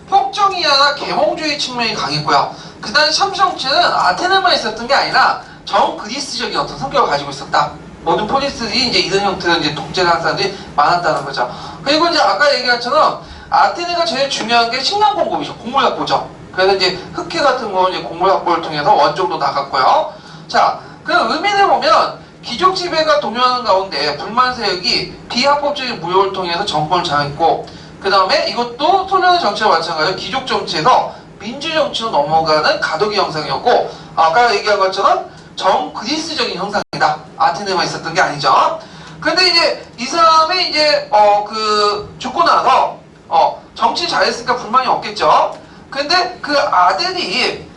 폭정이나 계몽주의 측면이 강했고요. 그 다음에 참 정치는 아테네만 있었던 게 아니라 전 그리스적인 어떤 성격을 가지고 있었다. 모든 포리스들이 이제 이런 형태로 이제 독재를 하는 사람들이 많았다는 거죠. 그리고 이제 아까 얘기한 것처럼 아테네가 제일 중요한 게 식량 공급이죠. 곡물 확보죠. 그래서 이제 흑해 같은 거 이제 곡물 확보를 통해서 원정도 나갔고요. 자, 그 의미를 보면 귀족 지배가 동요하는 가운데 불만 세력이 비합법적인 무효를 통해서 정권을 장악했고, 그 다음에 이것도 소련의 정치와 마찬가지로 귀족 정치에서 민주 정치로 넘어가는 가덕의 형상이었고, 아까 얘기한 것처럼 전 그리스적인 형상이다. 아테네만 있었던 게 아니죠. 근데 이제 이 사람이 이제 죽고 나서 정치 잘했으니까 불만이 없겠죠. 근데 그 아들이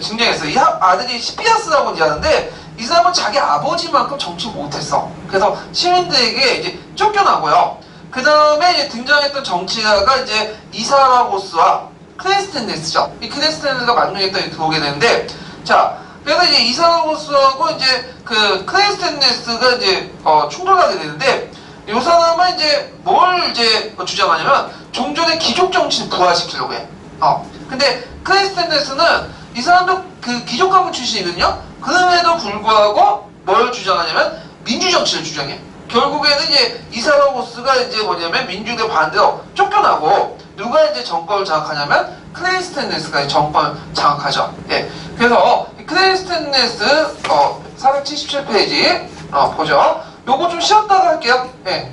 증명했어요. 이 아들이 시피아스라고 이제 하는데 이 사람은 자기 아버지만큼 정치 못했어. 그래서 시민들에게 이제 쫓겨나고요. 그 다음에 이제 등장했던 정치가가 이제 이사라고스와 크레스텐네스죠. 이 크레스텐네스가 만명했더니 들어오게 되는데, 자, 그래서 이제 이사라고스하고 이제 크레스텐네스가 이제 충돌하게 되는데, 이 사람은 이제 뭘 이제 주장하냐면 종전의 귀족 정치를 부활시키려고 해. 근데 크레스텐네스는 이 사람도 귀족 가문 출신이거든요. 그럼에도 불구하고 뭘 주장하냐면 민주 정치를 주장해. 결국에는 이제 이사라고스가 이제 뭐냐면 민중의 반대로 쫓겨나고 누가 이제 정권을 장악하냐면 크레스텐네스가 정권을 장악하죠. 예. 그래서 크레스텐네스 477페이지 보죠. 요거 좀 쉬었다가 할게요. 예.